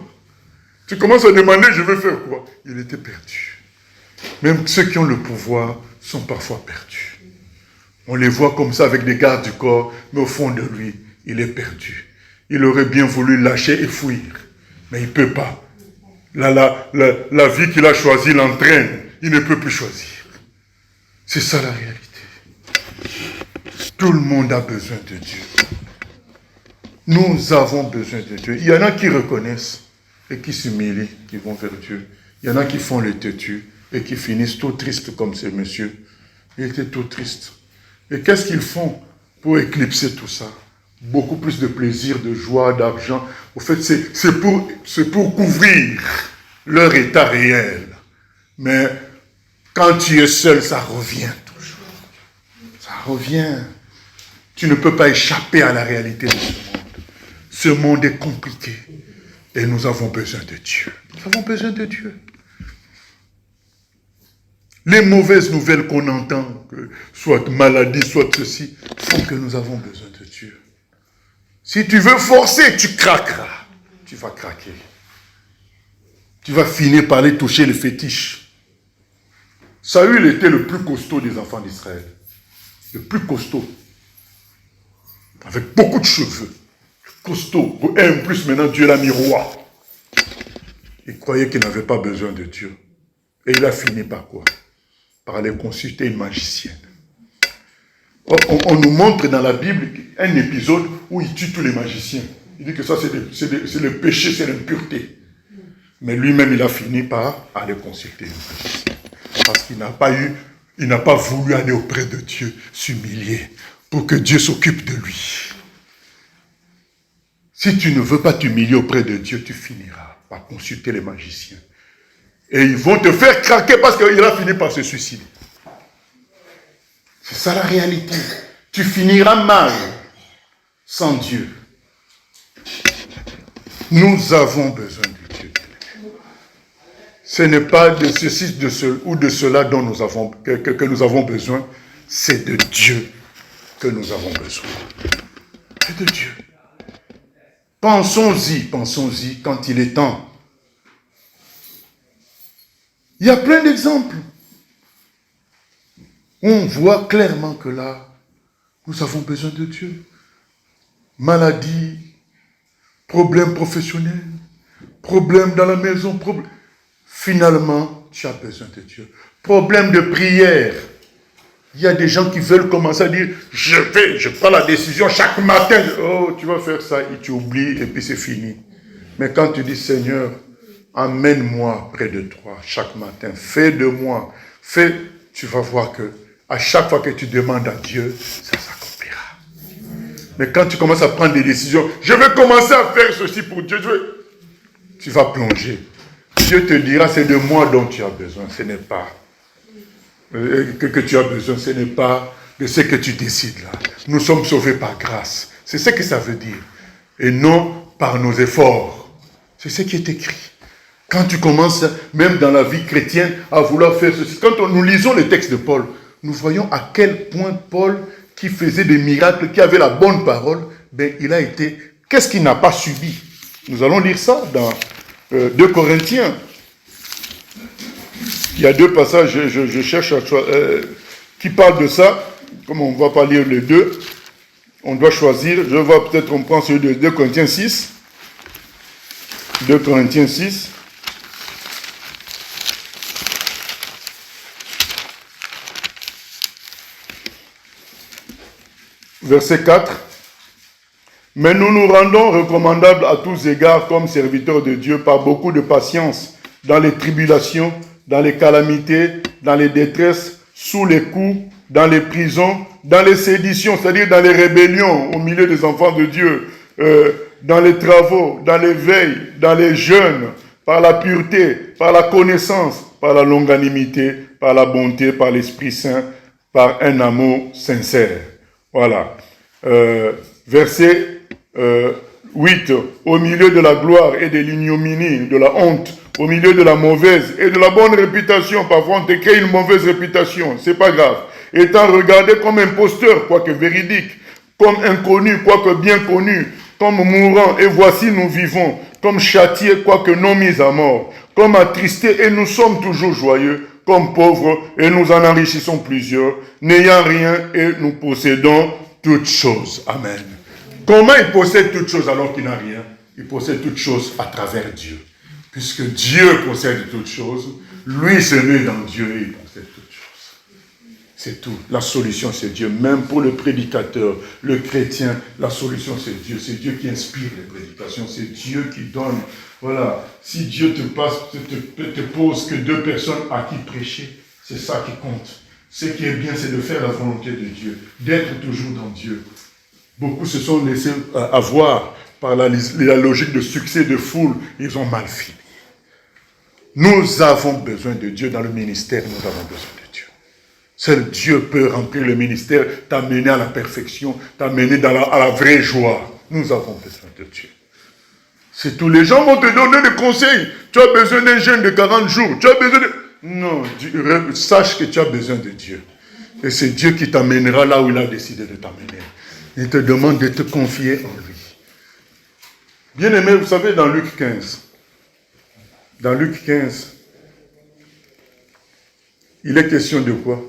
Tu commences à demander, je veux faire quoi? Il était perdu. Même ceux qui ont le pouvoir sont parfois perdus. On les voit comme ça avec des gardes du corps, mais au fond de lui, il est perdu. Il aurait bien voulu lâcher et fuir, mais il ne peut pas. La vie qu'il a choisie l'entraîne, il ne peut plus choisir. C'est ça la réalité. Tout le monde a besoin de Dieu. Nous avons besoin de Dieu. Il y en a qui reconnaissent et qui s'humilient, qui vont vers Dieu. Il y en a qui font les têtus et qui finissent tout tristes comme ces messieurs. Il était tout triste. Et qu'est-ce qu'ils font pour éclipser tout ça? Beaucoup plus de plaisir, de joie, d'argent. Au fait, c'est pour couvrir leur état réel. Mais quand tu es seul, ça revient toujours. Ça revient. Tu ne peux pas échapper à la réalité de ce monde. Ce monde est compliqué. Et nous avons besoin de Dieu. Nous avons besoin de Dieu. Les mauvaises nouvelles qu'on entend, que soit maladie, soit ceci, font que nous avons besoin de Dieu. Si tu veux forcer, tu craqueras. Tu vas craquer. Tu vas finir par aller toucher le fétiche. Saül était le plus costaud des enfants d'Israël. Le plus costaud. avec beaucoup de cheveux, costaud. Et en plus, maintenant, Dieu l'a mis roi. Il croyait qu'il n'avait pas besoin de Dieu. Et il a fini par quoi? Par aller consulter une magicienne. On nous montre dans la Bible un épisode où il tue tous les magiciens. Il dit que ça, c'est le péché, c'est l'impureté. Mais lui-même, il a fini par aller consulter une magicienne. Parce qu'il n'a pas voulu aller auprès de Dieu, s'humilier, pour que Dieu s'occupe de lui. Si tu ne veux pas t'humilier auprès de Dieu, tu finiras par consulter les magiciens. Et ils vont te faire craquer parce qu'il a fini par se suicider. C'est ça la réalité. Tu finiras mal sans Dieu. Nous avons besoin de Dieu. Ce n'est pas de ceci, de ce ou de cela dont que nous avons besoin. C'est de Dieu que nous avons besoin. C'est de Dieu. Pensons-y quand il est temps. Il y a plein d'exemples. On voit clairement que là, nous avons besoin de Dieu. Maladie, problème professionnel, problème dans la maison, problème. Finalement, tu as besoin de Dieu. Problème de prière. Il y a des gens qui veulent commencer à dire, je prends la décision chaque matin. Oh, tu vas faire ça, et tu oublies, et puis c'est fini. Mais quand tu dis, Seigneur, amène-moi près de toi chaque matin, fais de moi, tu vas voir que à chaque fois que tu demandes à Dieu, ça s'accomplira. Mais quand tu commences à prendre des décisions, je vais commencer à faire ceci pour Dieu, tu vas plonger. Dieu te dira, c'est de moi dont tu as besoin, ce n'est pas que tu as besoin, ce n'est pas de ce que tu décides là. Nous sommes sauvés par grâce. C'est ce que ça veut dire. Et non par nos efforts. C'est ce qui est écrit. Quand tu commences, même dans la vie chrétienne, à vouloir faire ceci, quand nous lisons les textes de Paul, nous voyons à quel point Paul, qui faisait des miracles, qui avait la bonne parole, il a été... Qu'est-ce qu'il n'a pas subi? Nous allons lire ça dans 2 Corinthiens. Il y a 2 passages, je cherche qui parlent de ça. Comme on ne va pas lire les 2, on doit choisir. Je vois peut-être on prend celui de 2 Corinthiens 6. 2 Corinthiens 6. Verset 4. Mais nous nous rendons recommandables à tous égards comme serviteurs de Dieu par beaucoup de patience dans les tribulations, dans les calamités, dans les détresses, sous les coups, dans les prisons, dans les séditions, c'est-à-dire dans les rébellions au milieu des enfants de Dieu, dans les travaux, dans les veilles, dans les jeûnes, par la pureté, par la connaissance, par la longanimité, par la bonté, par l'Esprit Saint, par un amour sincère. Voilà. Verset 8. Au milieu de la gloire et de l'ignominie, de la honte, au milieu de la mauvaise et de la bonne réputation. Parfois, on te crée une mauvaise réputation. C'est pas grave. Étant regardé comme imposteur, quoique véridique, comme inconnu, quoique bien connu, comme mourant, et voici nous vivons, comme châtiés, quoique non mis à mort, comme attristés, et nous sommes toujours joyeux, comme pauvres, et nous en enrichissons plusieurs, n'ayant rien, et nous possédons toutes choses. Amen. Comment il possède toutes choses alors qu'il n'a rien? Il possède toutes choses à travers Dieu. Puisque Dieu possède toutes choses, lui se met dans Dieu et il possède toutes choses. C'est tout. La solution, c'est Dieu. Même pour le prédicateur, le chrétien, la solution, c'est Dieu. C'est Dieu qui inspire les prédications. C'est Dieu qui donne. Voilà. Si Dieu te pose que 2 personnes à qui prêcher, c'est ça qui compte. Ce qui est bien, c'est de faire la volonté de Dieu, d'être toujours dans Dieu. Beaucoup se sont laissés avoir par la logique de succès de foule. Ils ont mal fini. Nous avons besoin de Dieu dans le ministère. Nous avons besoin de Dieu. Seul Dieu peut remplir le ministère, t'amener à la perfection, t'amener à la vraie joie. Nous avons besoin de Dieu. C'est tout. Les gens vont te donner des conseils. Tu as besoin d'un jeûne de 40 jours. Tu as besoin de... Non, sache que tu as besoin de Dieu. Et c'est Dieu qui t'amènera là où il a décidé de t'amener. Il te demande de te confier en lui. Bien aimé, vous savez, dans Luc 15, il est question de quoi?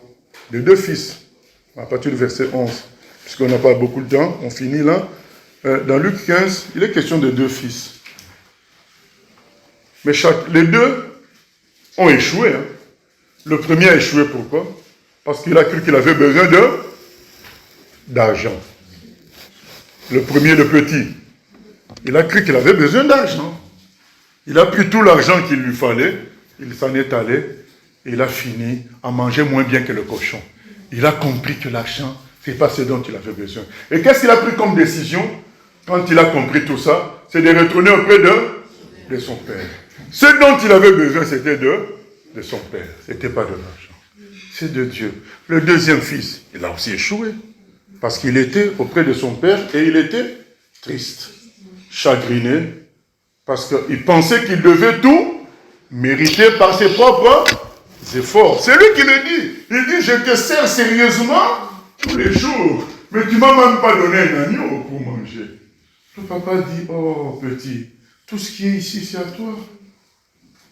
De 2 fils, à partir du verset 11. puisqu'on n'a pas beaucoup de temps, on finit là. Dans Luc 15, il est question de 2 fils. Mais les deux ont échoué. Hein. Le premier a échoué, pourquoi? Parce qu'il a cru qu'il avait besoin d'argent. Le premier, le petit, il a cru qu'il avait besoin d'argent. Il a pris tout l'argent qu'il lui fallait, il s'en est allé, et il a fini à manger moins bien que le cochon. Il a compris que l'argent, ce n'est pas ce dont il avait besoin. Et qu'est-ce qu'il a pris comme décision quand il a compris tout ça? C'est de retourner auprès de son père. Ce dont il avait besoin, c'était de son père. Ce n'était pas de l'argent. C'est de Dieu. Le deuxième fils, il a aussi échoué. Parce qu'il était auprès de son père et il était triste, chagriné, parce qu'il pensait qu'il devait tout mériter par ses propres efforts. C'est lui qui le dit. Il dit, je te sers sérieusement tous les jours, mais tu ne m'as même pas donné un agneau pour manger. Le papa dit, oh petit, tout ce qui est ici, c'est à toi.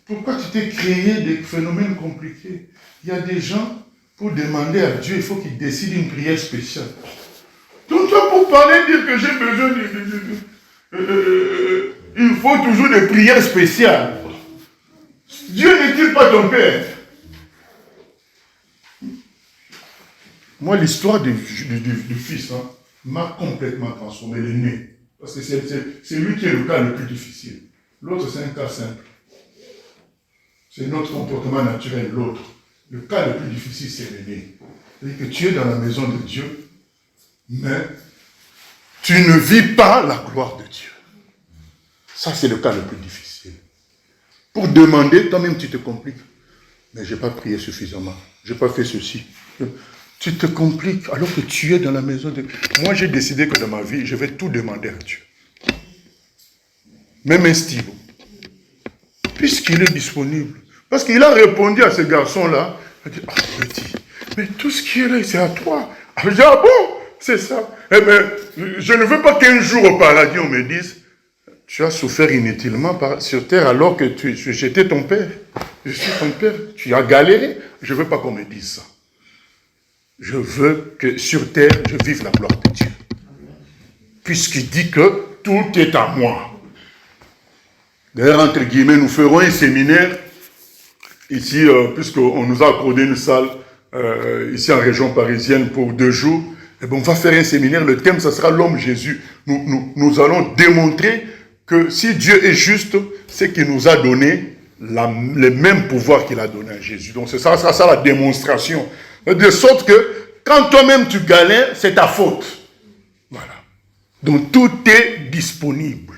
Pourquoi tu t'es créé des phénomènes compliqués? Il y a des gens, pour demander à Dieu, il faut qu'il décide une prière spéciale. Donc toi, pour parler, dire que j'ai besoin il faut toujours des prières spéciales. Dieu n'est-il pas ton père? Moi, l'histoire du fils m'a complètement transformé, l'aîné. Parce que c'est lui qui est le cas le plus difficile. L'autre, c'est un cas simple. C'est notre comportement naturel, l'autre. Le cas le plus difficile, c'est l'aîné. C'est-à-dire que tu es dans la maison de Dieu, mais tu ne vis pas la gloire de Dieu. Ça, c'est le cas le plus difficile. Pour demander, toi-même, tu te compliques. Mais je n'ai pas prié suffisamment. Je n'ai pas fait ceci. Tu te compliques alors que tu es dans la maison de Dieu. Moi, j'ai décidé que dans ma vie, je vais tout demander à Dieu. Même un stylo. Puisqu'il est disponible. Parce qu'il a répondu à ce garçon-là. Il a dit, ah, petit, mais tout ce qui est là, c'est à toi. Je dis, ah bon, c'est ça. Eh bien, je ne veux pas qu'un jour au paradis, on me dise, tu as souffert inutilement sur terre alors que j'étais ton père. Je suis ton père. Tu as galéré. Je ne veux pas qu'on me dise ça. Je veux que sur terre, je vive la gloire de Dieu. Puisqu'il dit que tout est à moi. D'ailleurs, entre guillemets, nous ferons un séminaire ici, puisqu'on nous a accordé une salle ici en région parisienne pour 2 jours. Et bien, on va faire un séminaire. Le thème, ça sera l'homme Jésus. Nous allons démontrer que si Dieu est juste, c'est qu'il nous a donné les mêmes pouvoirs qu'il a donné à Jésus. Donc, ça sera ça la démonstration. De sorte que, quand toi-même tu galères, c'est ta faute. Voilà. Donc, tout est disponible.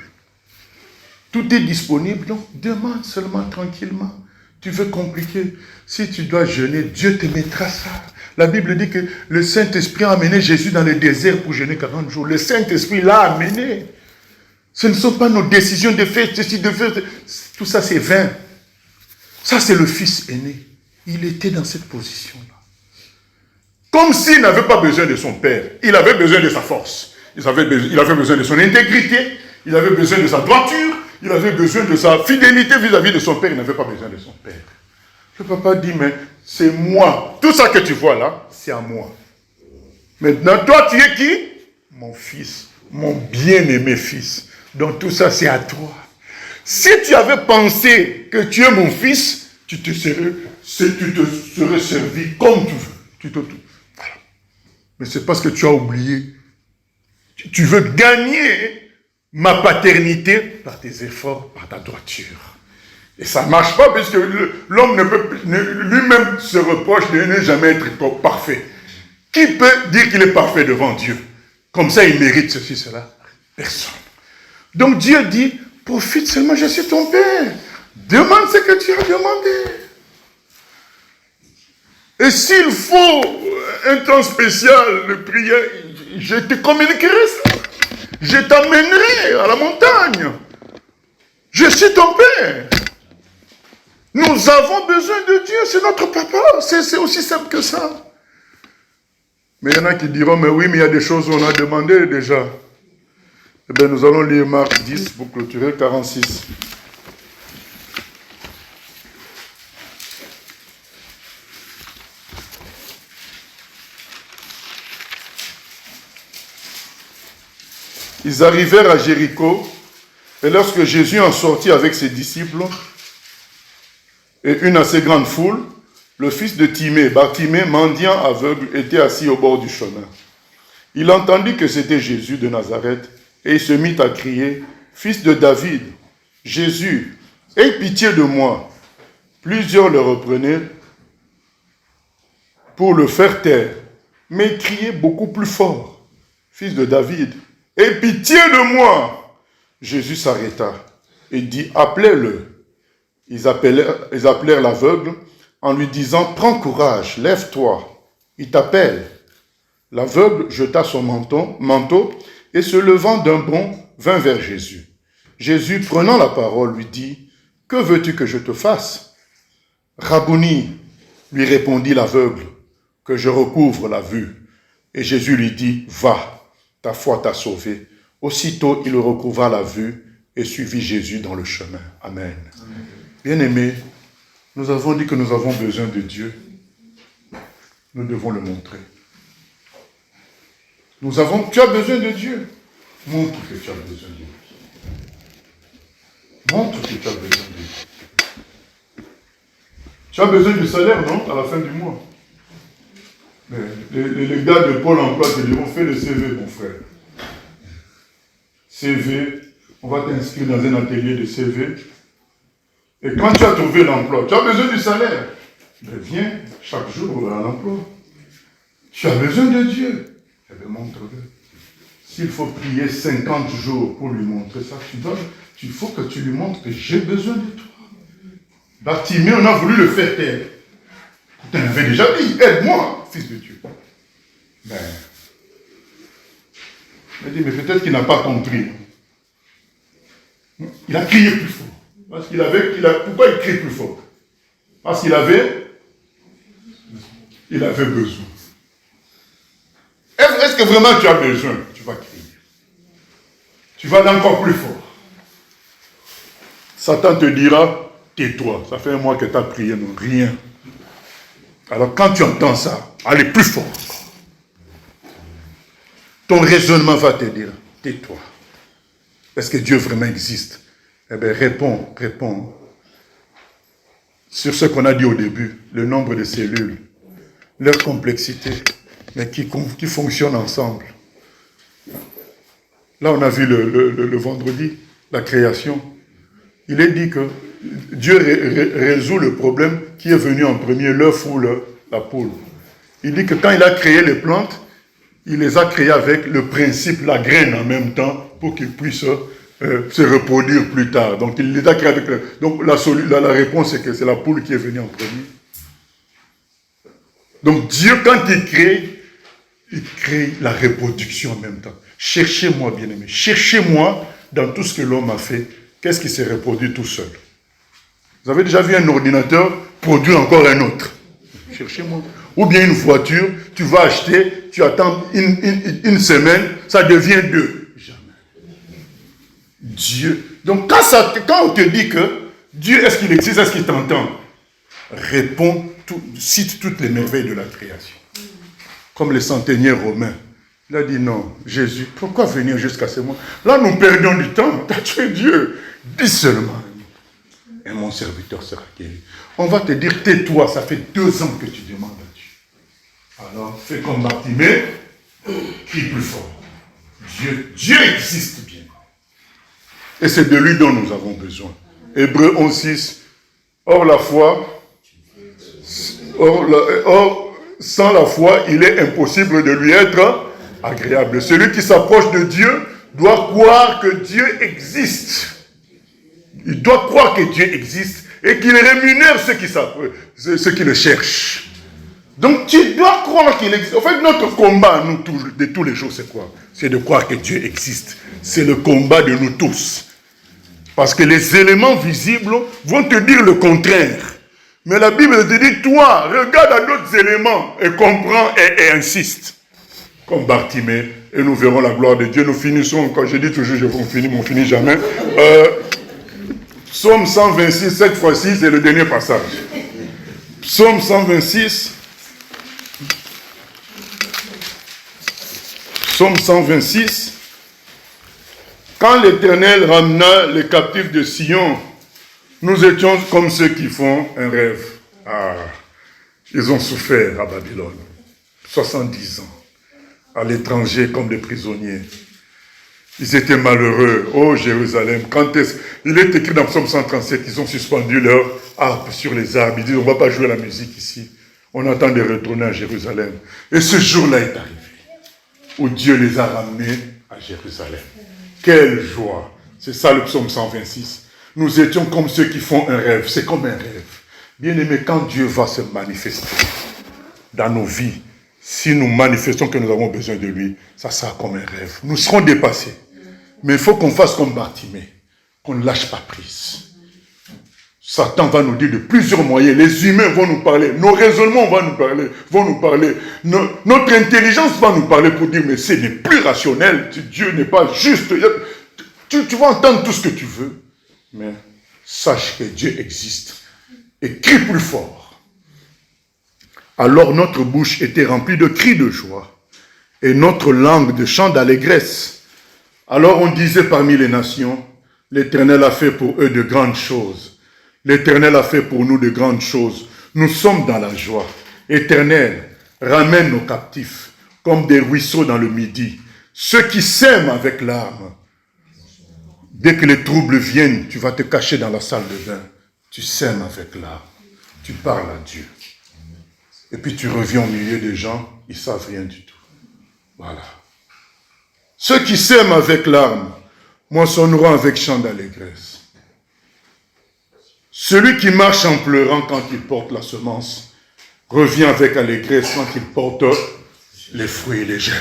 Tout est disponible, donc demande seulement tranquillement. Tu veux compliquer. Si tu dois jeûner, Dieu te mettra ça. La Bible dit que le Saint-Esprit a amené Jésus dans le désert pour jeûner 40 jours. Le Saint-Esprit l'a amené. Ce ne sont pas nos décisions de faire ceci, de faire... Tout ça, c'est vain. Ça, c'est le fils aîné. Il était dans cette position-là. Comme s'il n'avait pas besoin de son père. Il avait besoin de sa force. Il avait besoin de son intégrité. Il avait besoin de sa droiture. Il avait besoin de sa fidélité vis-à-vis de son père. Il n'avait pas besoin de son père. Le papa dit, mais c'est moi. Tout ça que tu vois là, c'est à moi. Maintenant, toi, tu es qui? Mon fils. Mon bien-aimé fils. Donc tout ça, c'est à toi. Si tu avais pensé que tu es mon fils, tu te serais servi comme tu veux. Voilà. Mais c'est parce que tu as oublié. Tu veux gagner ma paternité par tes efforts, par ta droiture. Et ça ne marche pas puisque l'homme ne peut lui-même se reproche de ne jamais être parfait. Qui peut dire qu'il est parfait devant Dieu? Comme ça, il mérite ceci, cela. Personne. Donc Dieu dit, profite seulement, je suis ton père. Demande ce que tu as demandé. Et s'il faut un temps spécial de prière, je te communiquerai ça. Je t'amènerai à la montagne. Je suis ton père. Nous avons besoin de Dieu, c'est notre papa. C'est aussi simple que ça. Mais il y en a qui diront, mais oui, mais il y a des choses où on a demandé déjà. Eh bien, nous allons lire Marc 10 pour clôturer 46. Ils arrivèrent à Jéricho, et lorsque Jésus en sortit avec ses disciples et une assez grande foule, le fils de Timée, Bartimée, mendiant aveugle, était assis au bord du chemin. Il entendit que c'était Jésus de Nazareth, et il se mit à crier, « Fils de David, Jésus, aie pitié de moi. » Plusieurs le reprenaient pour le faire taire, mais il criait beaucoup plus fort, « Fils de David, aie pitié de moi. » Jésus s'arrêta et dit, « Appelez-le. » Ils appelèrent l'aveugle en lui disant, « Prends courage, lève-toi, il t'appelle. » L'aveugle jeta son manteau et se levant d'un bond, vint vers Jésus. Jésus, prenant la parole, lui dit, « Que veux-tu que je te fasse ?» « Rabouni, lui répondit l'aveugle, « que je recouvre la vue. » Et Jésus lui dit, « Va, ta foi t'a sauvé. » Aussitôt, il recouvra la vue et suivit Jésus dans le chemin. Amen. Bien-aimés, nous avons dit que nous avons besoin de Dieu. Nous devons le montrer. Tu as besoin de Dieu. Montre que tu as besoin de Dieu. Montre que tu as besoin de Dieu. Tu as besoin du salaire, non? À la fin du mois. Mais les gars de Pôle emploi te diront, fais le CV, mon frère. CV, on va t'inscrire dans un atelier de CV. Et quand tu as trouvé l'emploi, tu as besoin du salaire. Mais viens chaque jour à l'emploi. Tu as besoin de Dieu. Eh bien, montre-le. S'il faut prier 50 jours pour lui montrer ça, il faut que tu lui montres que j'ai besoin de toi. Bartimée, on a voulu le faire taire. Tu m'avais déjà dit, aide-moi, fils de Dieu. Ben, il a dit, mais peut-être qu'il n'a pas compris. Il a crié plus fort. Parce pourquoi il crie plus fort? Parce qu'il avait besoin. Est-ce que vraiment tu as besoin? Tu vas crier. Tu vas aller encore plus fort. Satan te dira, tais-toi. Ça fait un mois que tu as prié, non, rien. Alors quand tu entends ça, allez plus fort. Ton raisonnement va te dire, tais-toi. Est-ce que Dieu vraiment existe? Eh bien, réponds. Sur ce qu'on a dit au début, le nombre de cellules, leur complexité, mais qui fonctionnent ensemble. Là, on a vu le vendredi, la création. Il est dit que Dieu résout le problème qui est venu en premier, l'œuf ou la poule. Il dit que quand il a créé les plantes, il les a créées avec le principe, la graine en même temps, pour qu'ils puissent se reproduire plus tard. Donc il les a créées avec... Donc la réponse, c'est que c'est la poule qui est venue en premier. Donc Dieu, quand il crée la reproduction en même temps. Cherchez-moi, bien-aimé. Cherchez-moi dans tout ce que l'homme a fait. Qu'est-ce qui s'est reproduit tout seul? Vous avez déjà vu un ordinateur produire encore un autre? Cherchez-moi. Ou bien une voiture, tu vas acheter, tu attends une semaine, ça devient 2. Jamais. Dieu. Donc quand on te dit que Dieu, est-ce qu'il existe, est-ce qu'il t'entend? Réponds, cite toutes les merveilles de la création. Comme les centeniers romains. Il a dit non, Jésus, pourquoi venir jusqu'à ce moment? Là, nous perdons du temps. Tu es Dieu. Dis seulement. Et mon serviteur sera guéri. On va te dire, tais-toi, ça fait 2 ans que tu demandes à Dieu. Alors, fais comme Bartimée, crie plus fort. Dieu existe bien. Et c'est de lui dont nous avons besoin. Hébreux 11:6. Sans la foi, il est impossible de lui être agréable. Celui qui s'approche de Dieu doit croire que Dieu existe. Il doit croire que Dieu existe et qu'il rémunère ceux qui le cherchent. Donc tu dois croire qu'il existe. En fait, notre combat, nous, de tous les jours, c'est quoi? C'est de croire que Dieu existe. C'est le combat de nous tous. Parce que les éléments visibles vont te dire le contraire. Mais la Bible te dit, toi, regarde à d'autres éléments et comprends et insiste. Comme Bartimée, et nous verrons la gloire de Dieu. Nous finissons, quand je dis toujours, on finit jamais. Psaume 126, cette fois-ci, c'est le dernier passage. Psaume 126. Psaume 126. Quand l'Éternel ramena les captifs de Sion, nous étions comme ceux qui font un rêve. Ah, ils ont souffert à Babylone. 70 ans. À l'étranger comme des prisonniers. Ils étaient malheureux. Oh Jérusalem, il est écrit dans Psaume 137, ils ont suspendu leur harpe sur les arbres. Ils disent, on ne va pas jouer la musique ici. On attend de retourner à Jérusalem. Et ce jour-là est arrivé, où Dieu les a ramenés à Jérusalem. Quelle joie! C'est ça le psaume 126. Nous étions comme ceux qui font un rêve. C'est comme un rêve. Bien aimé, quand Dieu va se manifester dans nos vies, si nous manifestons que nous avons besoin de lui, ça sera comme un rêve. Nous serons dépassés. Mais il faut qu'on fasse comme Bartimée, qu'on ne lâche pas prise. Satan va nous dire de plusieurs moyens. Les humains vont nous parler. Nos raisonnements vont nous parler. Notre intelligence va nous parler pour dire, mais ce n'est plus rationnel. Dieu n'est pas juste. Tu vas entendre tout ce que tu veux. Mais sache que Dieu existe. Et crie plus fort. Alors notre bouche était remplie de cris de joie. Et notre langue de chants d'allégresse. Alors on disait parmi les nations, l'Éternel a fait pour eux de grandes choses. L'Éternel a fait pour nous de grandes choses. Nous sommes dans la joie. Éternel, ramène nos captifs comme des ruisseaux dans le midi. Ceux qui sèment avec larmes. Dès que les troubles viennent, tu vas te cacher dans la salle de bain. Tu sèmes avec larmes. Tu parles à Dieu. Et puis tu reviens au milieu des gens, ils ne savent rien du tout. Voilà. Ceux qui sèment avec larmes, moissonneront avec chant d'allégresse. Celui qui marche en pleurant quand il porte la semence, revient avec allégresse quand il porte les fruits et les gerbes.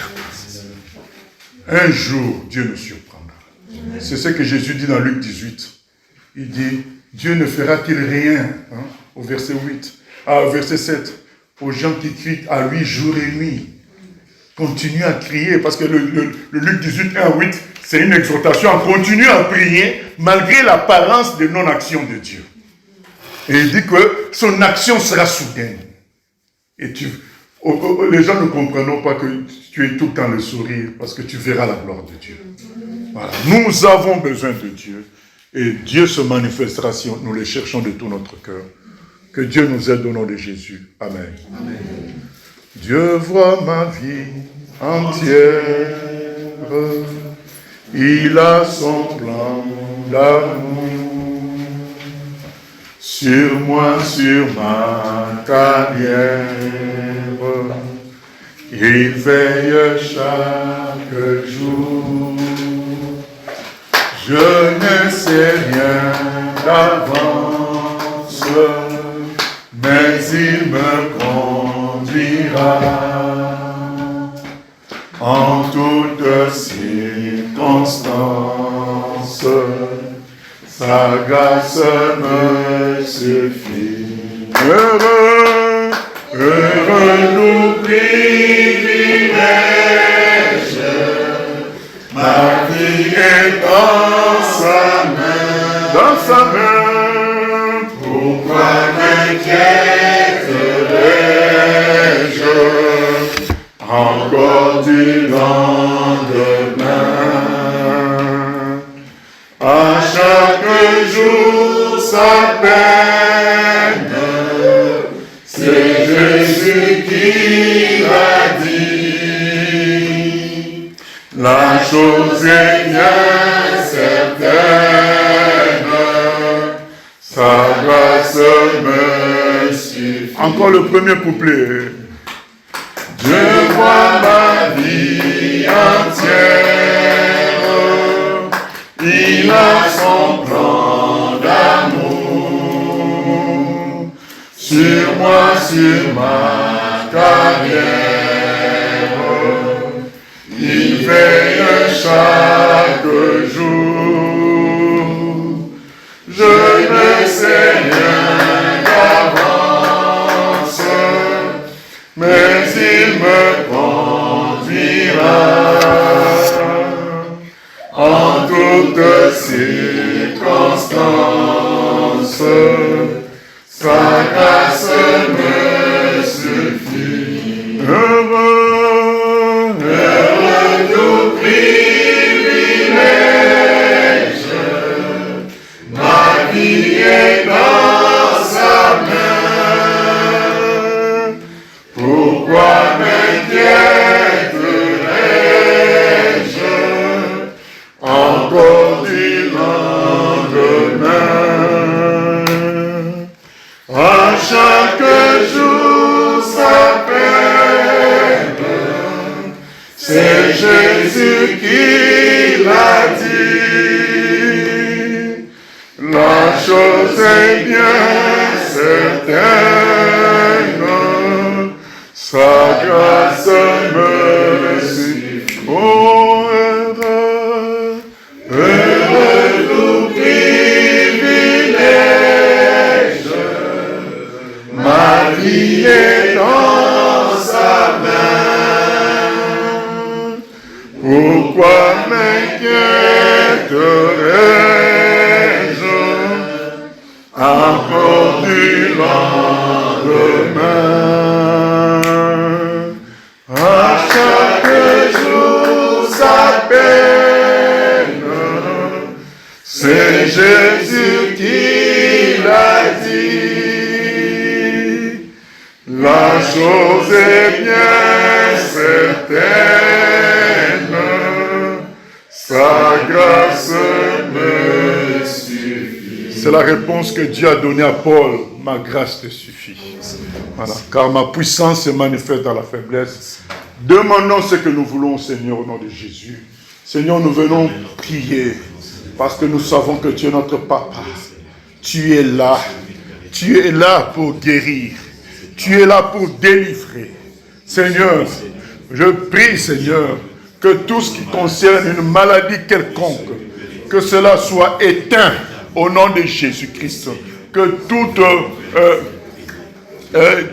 Un jour, Dieu nous surprendra. C'est ce que Jésus dit dans Luc 18. Il dit, Dieu ne fera-t-il rien, au verset 7, aux gens qui crient à lui jour et nuit. Continue à crier, parce que le Luc 18, 1, 8, c'est une exhortation à continuer à prier malgré l'apparence de non-action de Dieu. Et il dit que son action sera soudaine. Et les gens ne comprendront pas que tu es tout le temps le sourire, parce que tu verras la gloire de Dieu. Voilà. Nous avons besoin de Dieu, et Dieu se manifestera si nous le cherchons de tout notre cœur. Que Dieu nous aide au nom de Jésus. Amen. Amen. Dieu voit ma vie entière. Il a son plan d'amour sur moi, sur ma carrière. Il veille chaque jour. Je ne sais rien d'avance, mais il me conduira en toutes circonstances. Sa grâce me suffit. Heureux, heureux nous privilèges, ma vie est dans sa main. Dans sa main. Pourquoi m'inquiéterais-je encore du lendemain? À chaque jour sa peine, c'est Jésus qui l'a dit. La chose est bien certaine, sa grâce me suffit. Encore le premier couplet. Je vois ma vie entière, il a son plan d'amour sur moi, sur ma carrière. Il veille chaque jour. Je ne sais rien d'avance, mais il me conduira en toutes circonstances. Sa grâce me suffit. Heureux, heureux tout privilège, chose est bien certaine, sa grâce me suffit. Oh, heureux, heureux tout privilège, ma vie est dans sa main. Pourquoi m'inquiéterais-je encore du lendemain? À chaque jour sa peine, c'est Jésus qui l'a dit. La chose est bien certaine, sa grâce me suffit. C'est la réponse que Dieu a donnée à Paul. Ma grâce te suffit. Voilà. Car ma puissance se manifeste dans la faiblesse. Demandons ce que nous voulons, Seigneur, au nom de Jésus. Seigneur, nous venons prier parce que nous savons que tu es notre papa. Tu es là. Tu es là pour guérir. Tu es là pour délivrer. Seigneur, je prie, Seigneur, que tout ce qui concerne une maladie quelconque, que cela soit éteint au nom de Jésus-Christ. Que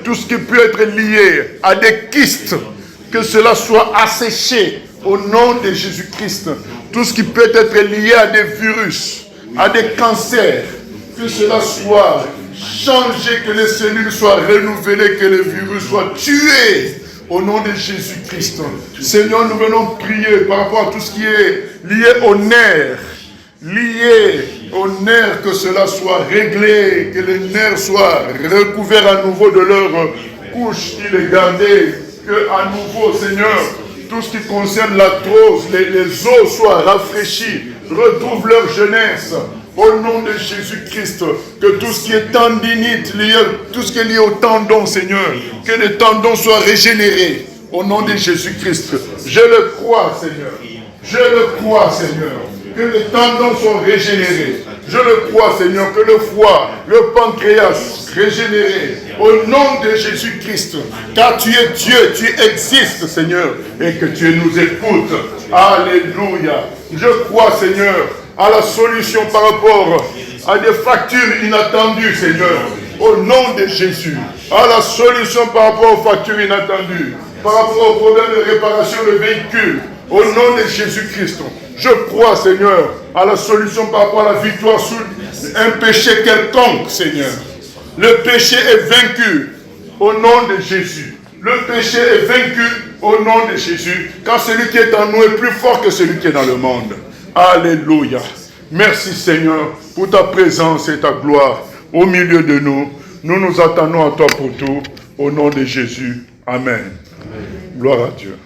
tout ce qui peut être lié à des kystes, que cela soit asséché au nom de Jésus-Christ. Tout ce qui peut être lié à des virus, à des cancers, que cela soit changé, que les cellules soient renouvelées, que les virus soient tués au nom de Jésus-Christ. Seigneur, nous venons prier par rapport à tout ce qui est lié aux nerfs, que cela soit réglé, que les nerfs soient recouverts à nouveau de leur couche qui les gardait, que à nouveau, Seigneur, tout ce qui concerne l'arthrose, les os soient rafraîchis, retrouvent leur jeunesse. Au nom de Jésus-Christ, que tout ce qui est tendinite, tout ce qui est lié aux tendons, Seigneur, que les tendons soient régénérés. Au nom de Jésus-Christ, je le crois, Seigneur. Je le crois, Seigneur. Que les tendons soient régénérés. Je le crois, Seigneur, que le foie, le pancréas, régénéré. Au nom de Jésus-Christ. Car tu es Dieu, tu existes, Seigneur. Et que tu nous écoutes. Alléluia. Je crois, Seigneur, à la solution par rapport à des factures inattendues, Seigneur. Au nom de Jésus. À la solution par rapport aux factures inattendues. Par rapport au problème de réparation de véhicules. Au nom de Jésus-Christ. Je crois, Seigneur, à la solution par rapport à la victoire sur un péché quelconque, Seigneur. Le péché est vaincu au nom de Jésus. Le péché est vaincu au nom de Jésus. Car celui qui est en nous est plus fort que celui qui est dans le monde. Alléluia. Merci, Seigneur, pour ta présence et ta gloire au milieu de nous. Nous nous attendons à toi pour tout. Au nom de Jésus. Amen. Gloire à Dieu.